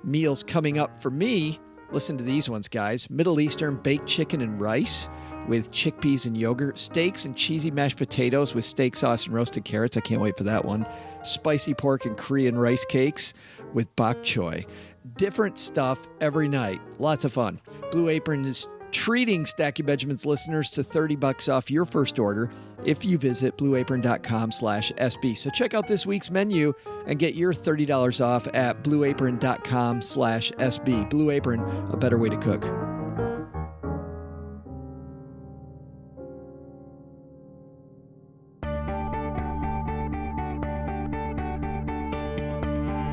Meals coming up for me, listen to these ones, guys. Middle Eastern baked chicken and rice with chickpeas and yogurt. Steaks and cheesy mashed potatoes with steak sauce and roasted carrots. I can't wait for that one. Spicy pork and Korean rice cakes with bok choy. Different stuff every night. Lots of fun. Blue Apron is treating Stacking Benjamins listeners to $30 off your first order if you visit blueapron.com/SB. So check out this week's menu and get your $30 off at blueapron.com/SB. Blue Apron, a better way to cook.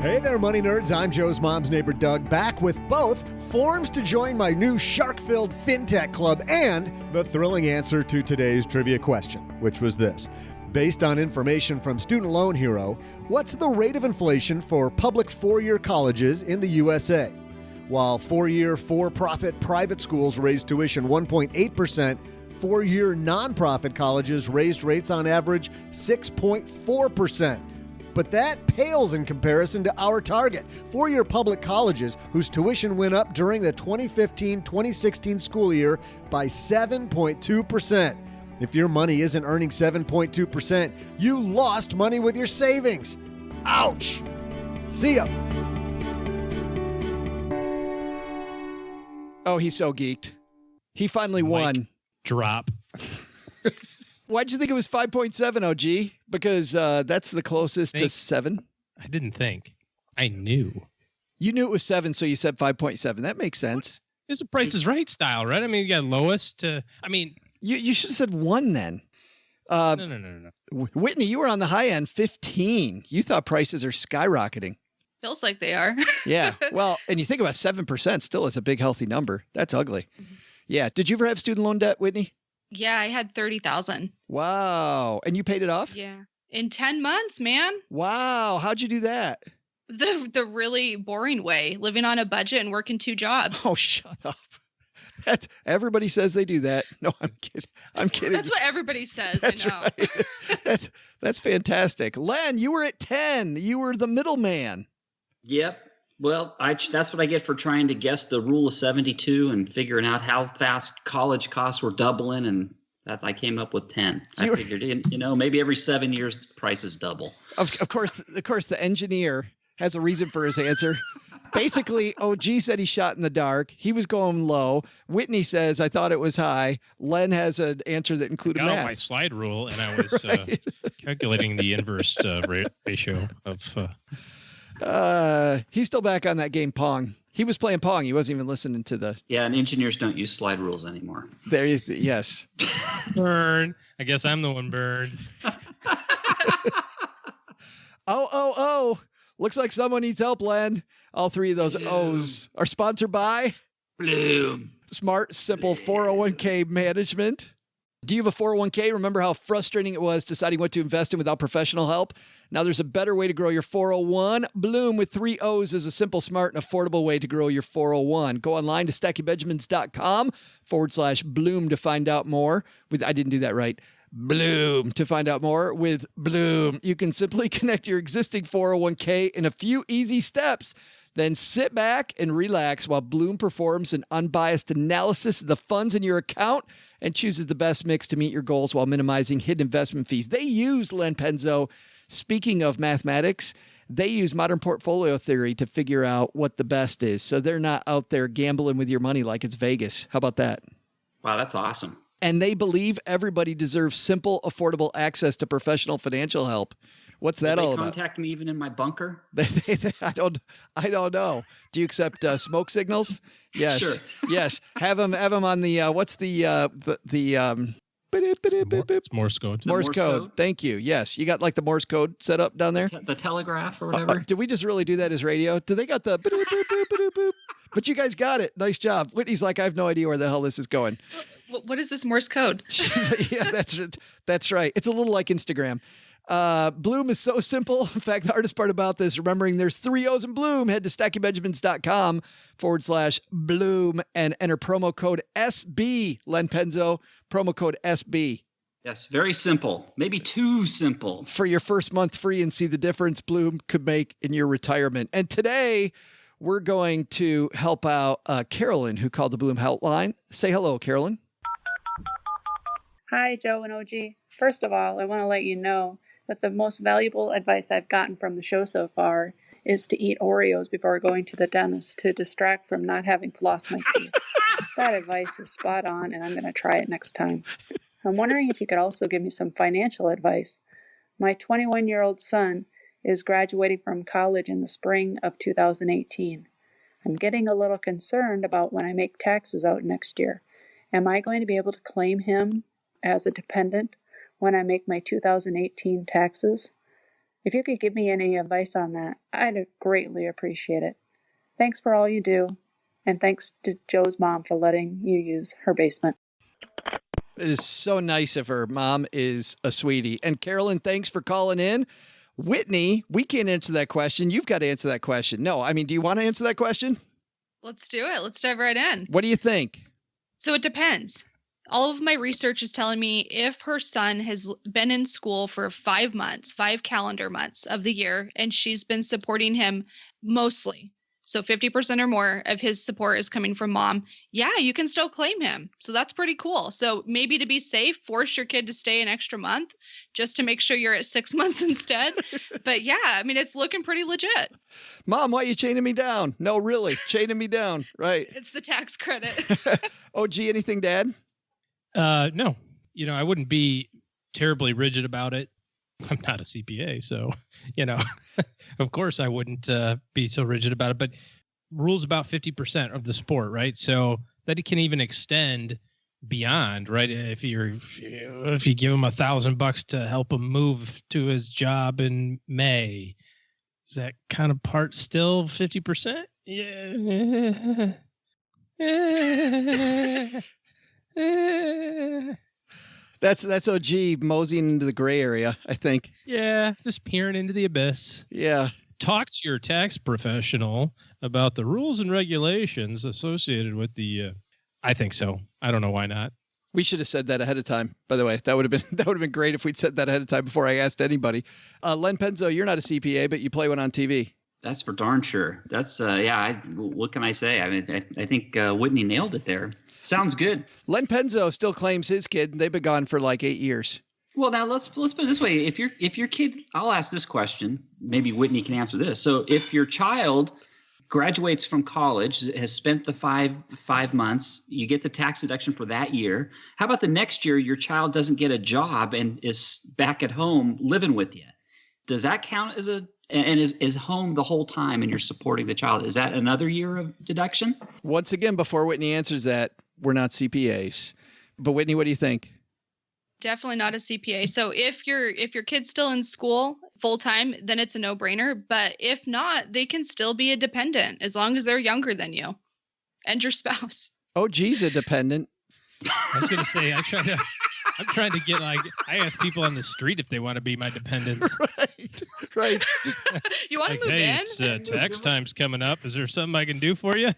Hey there, money nerds. I'm Joe's mom's neighbor, Doug, back with both forms to join my new shark-filled FinTech club and the thrilling answer to today's trivia question, which was this. Based on information from Student Loan Hero, what's the rate of inflation for public four-year colleges in the USA? While four-year for-profit private schools raised tuition 1.8%, four-year nonprofit colleges raised rates on average 6.4%. But that pales in comparison to our target, four-year public colleges whose tuition went up during the 2015-2016 school year by 7.2%. If your money isn't earning 7.2%, you lost money with your savings. Ouch! See ya. Oh, he's so geeked. He finally won. Drop. Why'd you think it was 5.7, OG? Because that's the closest to 7. I didn't think. I knew. You knew it was 7, so you said 5.7. That makes sense. It's a Price is Right style, right? I mean, you got lowest to, You should have said 1 then. No. Whitney, you were on the high end, 15. You thought prices are skyrocketing. Feels like they are. Yeah. Well, and you think about 7% still is a big, healthy number. That's ugly. Yeah. Did you ever have student loan debt, Whitney? Yeah, I had 30,000. Wow. And you paid it off? Yeah. In 10 months, man. Wow. How'd you do that? The really boring way, living on a budget and working 2 jobs. Oh, shut up. Everybody says they do that. No, I'm kidding. That's what everybody says. That's I know. Right. That's fantastic. Len, you were at 10. You were the middleman. Yep. Well, that's what I get for trying to guess the rule of 72 and figuring out how fast college costs were doubling, and that I came up with 10. I figured, maybe every 7 years the prices double. Of course, the engineer has a reason for his answer. Basically, OG said he shot in the dark. He was going low. Whitney says, I thought it was high. Len has an answer that included I got math. my slide rule, and I was calculating the inverse ratio of... He's still back on that game Pong. He was playing Pong. He wasn't even listening to the... Yeah, and engineers don't use slide rules anymore. Yes. Burn. I guess I'm the one burned. Oh. Looks like someone needs help, Len. All 3 of those O's are sponsored by... Bloom. Smart, simple 401k management. Do you have a 401k? Remember how frustrating it was deciding what to invest in without professional help? Now there's a better way to grow your 401. Bloom with 3 O's is a simple, smart, and affordable way to grow your 401. Go online to stackingbenjamins.com/Bloom to find out more. I didn't do that right. Bloom to find out more. With Bloom, you can simply connect your existing 401k in a few easy steps. Then sit back and relax while Bloom performs an unbiased analysis of the funds in your account and chooses the best mix to meet your goals while minimizing hidden investment fees. They use, Len Penzo, speaking of mathematics, they use modern portfolio theory to figure out what the best is. So they're not out there gambling with your money like it's Vegas. How about that? Wow, that's awesome. And they believe everybody deserves simple, affordable access to professional financial help. What's that all about? Contact me even in my bunker? I don't know. Do you accept smoke signals? Yes. Sure. Yes. Have them on the what's the It's Morse code. Morse code. Thank you. Yes. You got like the Morse code set up down there? The telegraph or whatever? Did we just really do that as radio? Do they got the boop, boop, boop, boop, boop? But you guys got it. Nice job. Whitney's like, I have no idea where the hell this is going. What is this Morse code? Yeah, that's right. It's a little like Instagram. Bloom is so simple. In fact, the hardest part about this, remembering there's 3 O's in Bloom, head to stackingbenjamins.com/Bloom and enter promo code SB. Len Penzo, promo code SB. Yes, very simple. Maybe too simple. For your first month free and see the difference Bloom could make in your retirement. And today we're going to help out Carolyn, who called the Bloom Helpline. Say hello, Carolyn. Hi, Joe and OG. First of all, I want to let you know that the most valuable advice I've gotten from the show so far is to eat Oreos before going to the dentist to distract from not having flossed my teeth. That advice is spot on, and I'm going to try it next time. I'm wondering if you could also give me some financial advice. My 21-year-old son is graduating from college in the spring of 2018. I'm getting a little concerned about when I make taxes out next year. Am I going to be able to claim him as a dependent when I make my 2018 taxes? If you could give me any advice on that, I'd greatly appreciate it. Thanks for all you do, and thanks to Joe's mom for letting you use her basement. It is so nice of her. Mom is a sweetie. And Carolyn, thanks for calling in. Whitney, we can't answer that question. You've got to answer that question. No, I mean, do you want to answer that question? Let's do it. Let's dive right in. What do you think? So it depends. All of my research is telling me if her son has been in school for 5 months, 5 calendar months of the year, and she's been supporting him mostly, so 50% or more of his support is coming from mom, yeah, you can still claim him. So that's pretty cool. So maybe to be safe, force your kid to stay an extra month just to make sure you're at 6 months instead. But yeah, I mean, it's looking pretty legit. Mom, why are you chaining me down? No, really, chaining me down. Right. It's the tax credit. OG, anything, Dad? No, I wouldn't be terribly rigid about it. I'm not a CPA, so, of course I wouldn't be so rigid about it, but rules about 50% of the sport, right? So that it can even extend beyond, right? If you give him $1,000 to help him move to his job in May, is that kind of part still 50%? Yeah. That's OG moseying into the gray area, I think. Yeah, just peering into the abyss. Yeah. Talk to your tax professional about the rules and regulations associated with the. I think so. I don't know why not. We should have said that ahead of time. By the way, that would have been great if we'd said that ahead of time before I asked anybody. Len Penzo, you're not a CPA, but you play one on TV. That's for darn sure. That's what can I say? I mean, I think Whitney nailed it there. Sounds good. Len Penzo still claims his kid, and they've been gone for like 8 years. Well, now let's put it this way: if your kid, I'll ask this question. Maybe Whitney can answer this. So, if your child graduates from college, has spent the five months, you get the tax deduction for that year. How about the next year? Your child doesn't get a job and is back at home living with you. Does that count as is home the whole time, and you're supporting the child? Is that another year of deduction? Once again, before Whitney answers that, we're not CPAs. But Whitney, what do you think? Definitely not a CPA. So if your kid's still in school full time, then it's a no-brainer. But if not, they can still be a dependent as long as they're younger than you and your spouse. Oh, geez, a dependent. I was going to say, I I'm trying to get I ask people on the street if they want to be my dependents. Right. You want to move hey, in? it's tax time's coming up. Is there something I can do for you?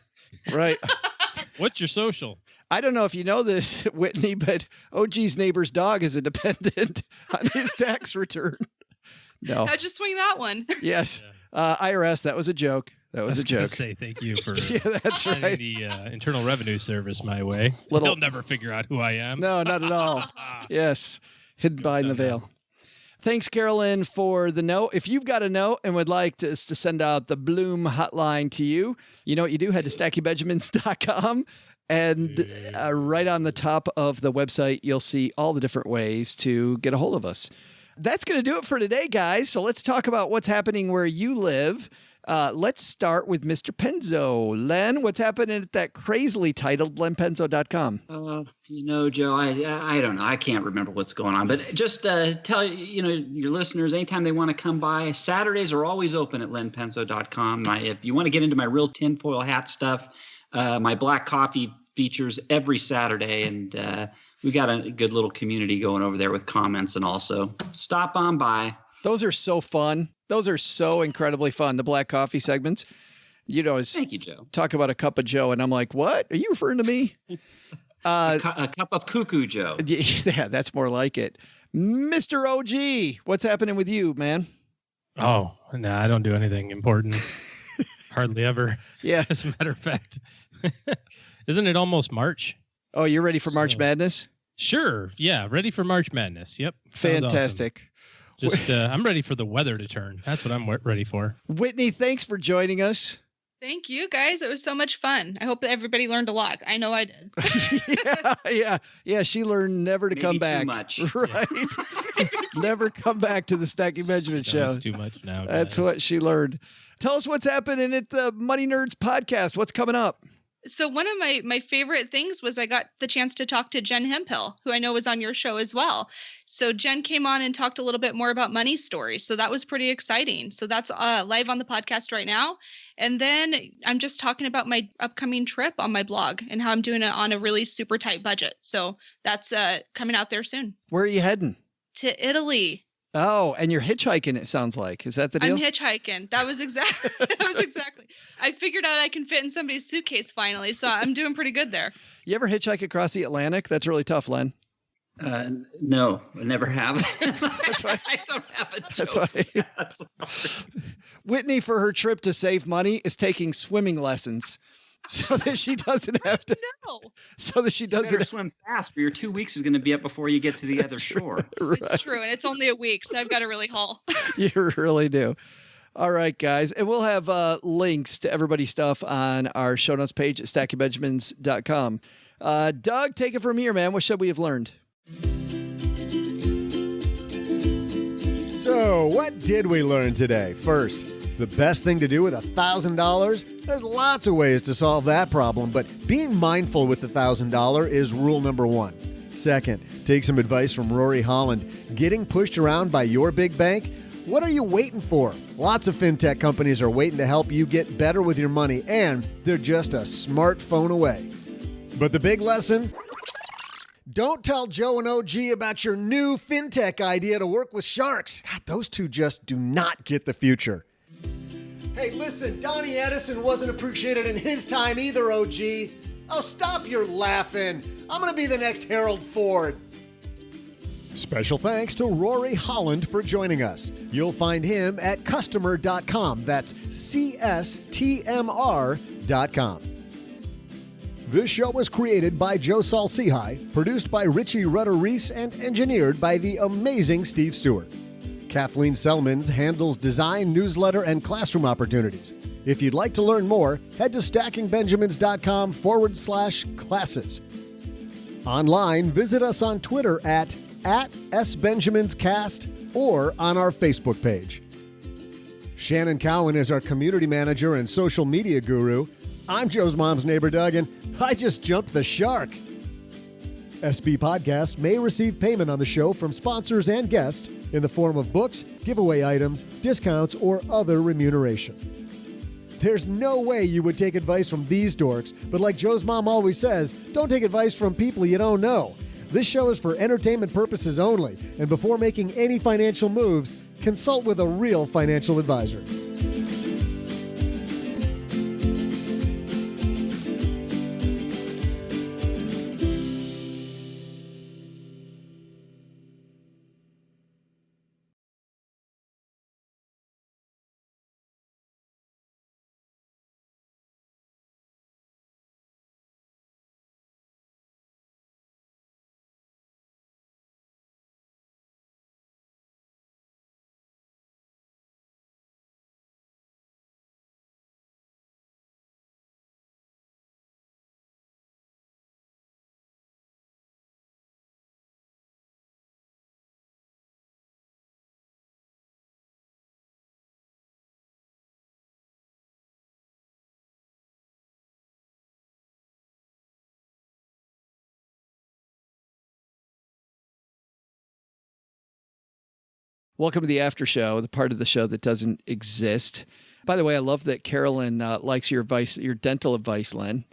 Right. What's your social? I don't know if you know this, Whitney, but OG's neighbor's dog is a dependent on his tax return. No. How'd you swing that one? Yes. IRS, that was a joke. That was a joke. Say thank you for Yeah, that's sending right. the Internal Revenue Service my way. They'll never figure out who I am. No, not at all. Yes. Hidden behind the veil. Thanks, Carolyn, for the note. If you've got a note and would like us to send out the Bloom hotline to you, you know what you do? Head to stackybenjamins.com. And right on the top of the website, you'll see all the different ways to get a hold of us. That's going to do it for today, guys. So let's talk about what's happening where you live. Let's start with Mr. Penzo. Len, what's happening at that crazily titled lenpenzo.com? Joe, I don't know. I can't remember what's going on. But just tell your listeners, anytime they want to come by, Saturdays are always open at lenpenzo.com. If you want to get into my real tinfoil hat stuff, my black coffee features every Saturday. And we got a good little community going over there with comments. And also stop on by. Those are so fun. Those are so incredibly fun, the black coffee segments. Thank you, Joe. Talk about a cup of Joe, and I'm like, what? Are you referring to me? A cup of cuckoo Joe. Yeah, that's more like it. Mr. OG, what's happening with you, man? Oh, no, I don't do anything important. Hardly ever. Yeah. As a matter of fact. Isn't it almost March? Oh, you're ready for March Madness? Sure. Yeah, ready for March Madness. Yep. Fantastic. Awesome. Just, I'm ready for the weather to turn. That's what I'm ready for. Whitney, thanks for joining us. Thank you, guys. It was so much fun. I hope that everybody learned a lot. I know I did. Yeah. She learned never to come back. Too much. Right. Never come back to the Stacking Benjamin show. That's too much now. That's what she learned. Tell us what's happening at the Money Nerds podcast. What's coming up? So one of my favorite things was I got the chance to talk to Jen Hemphill, who I know was on your show as well. So Jen came on and talked a little bit more about money stories. So that was pretty exciting. So that's live on the podcast right now. And then I'm just talking about my upcoming trip on my blog and how I'm doing it on a really super tight budget. So that's coming out there soon. Where are you heading? To Italy. Oh, and you're hitchhiking, it sounds like. Is that the deal? I'm hitchhiking. That was exactly. I figured out I can fit in somebody's suitcase finally, so I'm doing pretty good there. You ever hitchhike across the Atlantic? That's really tough, Len. No, I never have. That's why I don't have a joke. That's why. Whitney, for her trip to save money, is taking swimming lessons. So that she doesn't have to. No. So that she You doesn't better swim fast, or your 2 weeks is going to be up before you get to the other shore. Right. It's true, and it's only a week, so I've got to really haul. You really do. All right, guys. And we'll have links to everybody's stuff on our show notes page at stackybenjamins.com. Doug, take it from here, man. What should we have learned? So, what did we learn today? First, the best thing to do with $1,000? There's lots of ways to solve that problem, but being mindful with the $1,000 is rule number one. Second, take some advice from Rory Holland. Getting pushed around by your big bank? What are you waiting for? Lots of fintech companies are waiting to help you get better with your money, and they're just a smartphone away. But the big lesson? Don't tell Joe and OG about your new fintech idea to work with sharks. God, those two just do not get the future. Hey, listen, Donnie Edison wasn't appreciated in his time either, OG. Oh, stop your laughing. I'm going to be the next Harold Ford. Special thanks to Rory Holland for joining us. You'll find him at customer.com. That's CSTMR.com. This show was created by Joe Salsihai, produced by Richie Rutter-Reese, and engineered by the amazing Steve Stewart. Kathleen Selmans handles design, newsletter, and classroom opportunities. If you'd like to learn more, head to stackingbenjamins.com/classes. Online, visit us on Twitter at @SBenjaminsCast or on our Facebook page. Shannon Cowan is our community manager and social media guru. I'm Joe's mom's neighbor, Doug, and I just jumped the shark. SB Podcasts may receive payment on the show from sponsors and guests in the form of books, giveaway items, discounts, or other remuneration. There's no way you would take advice from these dorks, but like Joe's mom always says, don't take advice from people you don't know. This show is for entertainment purposes only, and before making any financial moves, consult with a real financial advisor. Welcome to the after show, the part of the show that doesn't exist. By the way, I love that Carolyn likes your advice, your dental advice, Len,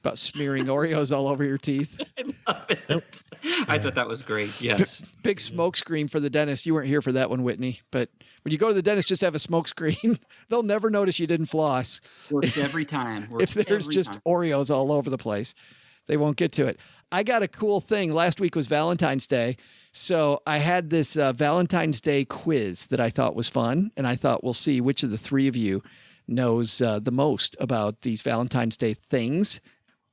about smearing Oreos all over your teeth. I love it. I thought that was great. Yes. Big smoke screen for the dentist. You weren't here for that one, Whitney. But when you go to the dentist, just have a smoke screen. They'll never notice you didn't floss. Works every time. If there's just Oreos all over the place, they won't get to it. I got a cool thing. Last week was Valentine's Day. So I had this Valentine's Day quiz that I thought was fun. And I thought we'll see which of the three of you knows the most about these Valentine's Day things.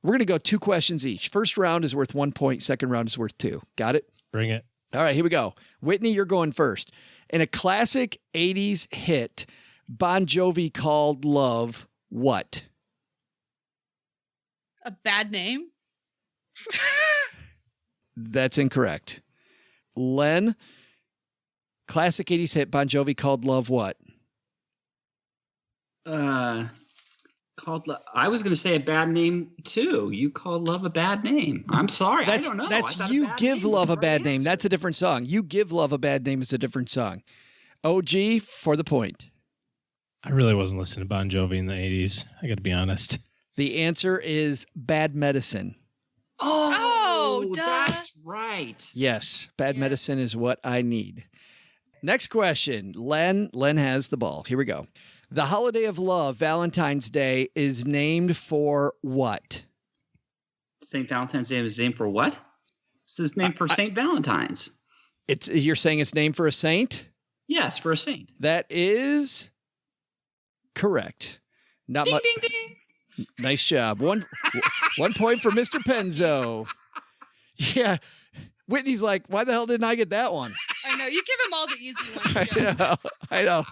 We're going to go 2 questions each. First round is worth 1 point. Second round is worth 2. Got it? Bring it. All right, here we go. Whitney, you're going first. In a classic 80s hit, Bon Jovi called love what? A bad name? That's incorrect. Len, classic 80s hit, Bon Jovi called love what? I was going to say a bad name too. You call love a bad name. I'm sorry. I don't know. That's You Give Love a Bad Name. That's a different song. You Give Love a Bad Name is a different song. OG for the point. I really wasn't listening to Bon Jovi in the 80s. I got to be honest. The answer is Bad Medicine. Oh, duh. That's right. Yes, Bad Medicine is what I need. Next question. Len has the ball. Here we go. The holiday of love, Valentine's Day, is named for what? St. Valentine's Day is named for what? This is named for St. Valentine's. You're saying it's named for a saint? Yes, for a saint. That is correct. Not Ding, much. ding, ding. Nice job. One point for Mr. Penzo. Yeah. Whitney's like, why the hell didn't I get that one? I know. You give him all the easy ones. I know.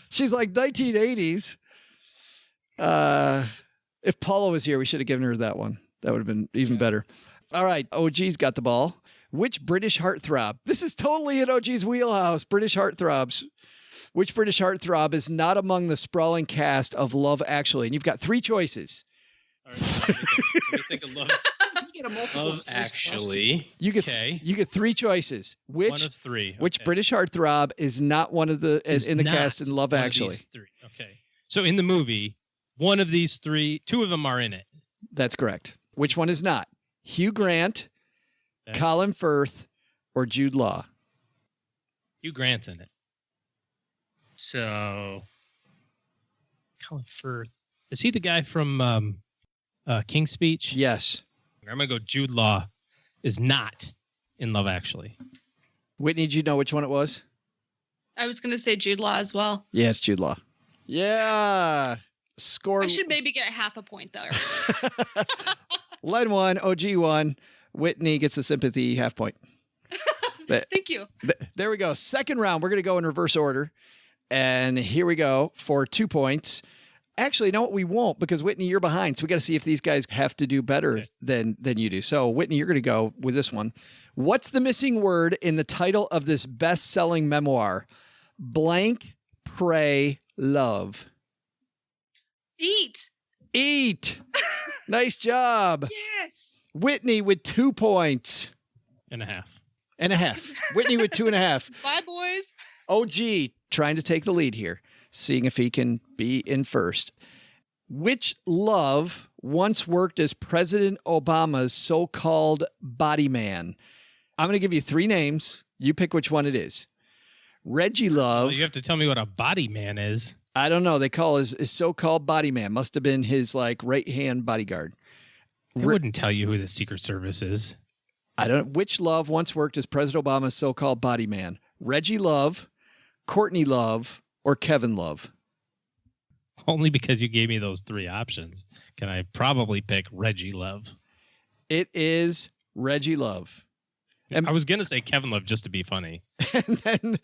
She's like 1980s. If Paula was here, we should have given her that one. That would have been even better. All right. OG's got the ball. Which British heartthrob? This is totally in OG's wheelhouse. British heartthrobs. Which British heartthrob is not among the sprawling cast of Love Actually? And you've got 3 choices. All right, let me think of Love Actually. You get 3 choices. One of 3. Okay. Which British heartthrob is not one of the in the cast in Love Actually? 3. Okay. So in the movie, one of these 3, 2 of them are in it. That's correct. Which one is not? Hugh Grant, Colin Firth, or Jude Law? Hugh Grant's in it. So Colin Firth. Is he the guy from King's Speech? Yes. I'm going to go Jude Law is not in Love Actually. Whitney, did you know which one it was? I was going to say Jude Law as well. Yeah, it's Jude Law. Yeah. Score. I should maybe get half a point there. Len won, OG won. Whitney gets the sympathy half point. Thank you. There we go. Second round. We're going to go in reverse order. And here we go for 2 points. Actually, no, we won't, because Whitney, you're behind. So we got to see if these guys have to do better than you do. So Whitney, you're going to go with this one. What's the missing word in the title of this best-selling memoir? Blank, pray, love. Eat. Eat. Nice job. Yes. Whitney with 2 points. And a half. And a half. Whitney with 2.5. Bye, boys. OG trying to take the lead here, seeing if he can be in first. Which love once worked as President Obama's so-called body man? I'm going to give you 3 names. You pick which one it is. Reggie Love. Well, you have to tell me what a body man is. I don't know. They call his so-called body man. Must have been his like right-hand bodyguard. I wouldn't tell you who the Secret Service is. I don't know. Which Love once worked as President Obama's so-called body man? Reggie Love, Courtney Love, or Kevin Love? Only because you gave me those 3 options can I probably pick Reggie Love. It is Reggie Love. I was going to say Kevin Love just to be funny. And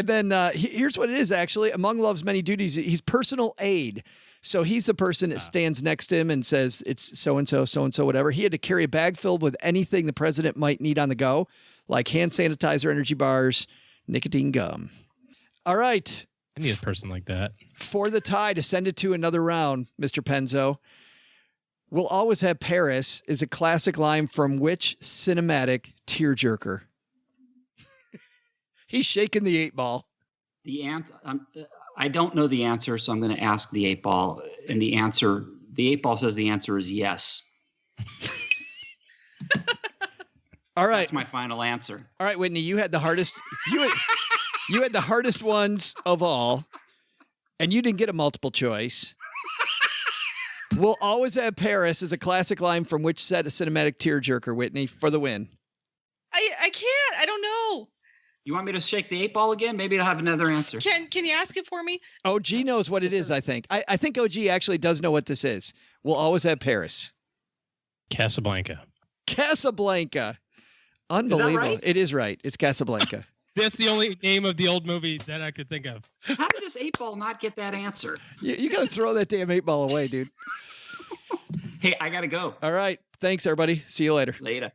then here's what it is, actually. Among Love's many duties, he's personal aide. So he's the person that stands next to him and says, it's so-and-so, so-and-so, whatever. He had to carry a bag filled with anything the president might need on the go, like hand sanitizer, energy bars, nicotine gum. All right. I need a person like that. For the tie to send it to another round, Mr. Penzo, "We'll always have Paris" is a classic line from which cinematic tearjerker? He's shaking the 8 ball. The answer, I don't know the answer, so I'm going to ask the 8 ball. And the 8 ball says the answer is yes. All right. That's my final answer. All right, Whitney, you had the hardest. You had the hardest ones of all, and you didn't get a multiple choice. "We'll always have Paris" is a classic line from which set of cinematic tearjerker, Whitney, for the win? I can't. I don't know. You want me to shake the 8 ball again? Maybe I'll have another answer. Can you ask it for me? OG knows what it is, I think. I think OG actually does know what this is. "We'll always have Paris." Casablanca. Casablanca. Unbelievable. right? It is right. It's Casablanca. That's the only name of the old movie that I could think of. How did this 8 ball not get that answer? You got to throw that damn 8 ball away, dude. Hey, I got to go. All right. Thanks, everybody. See you later. Later.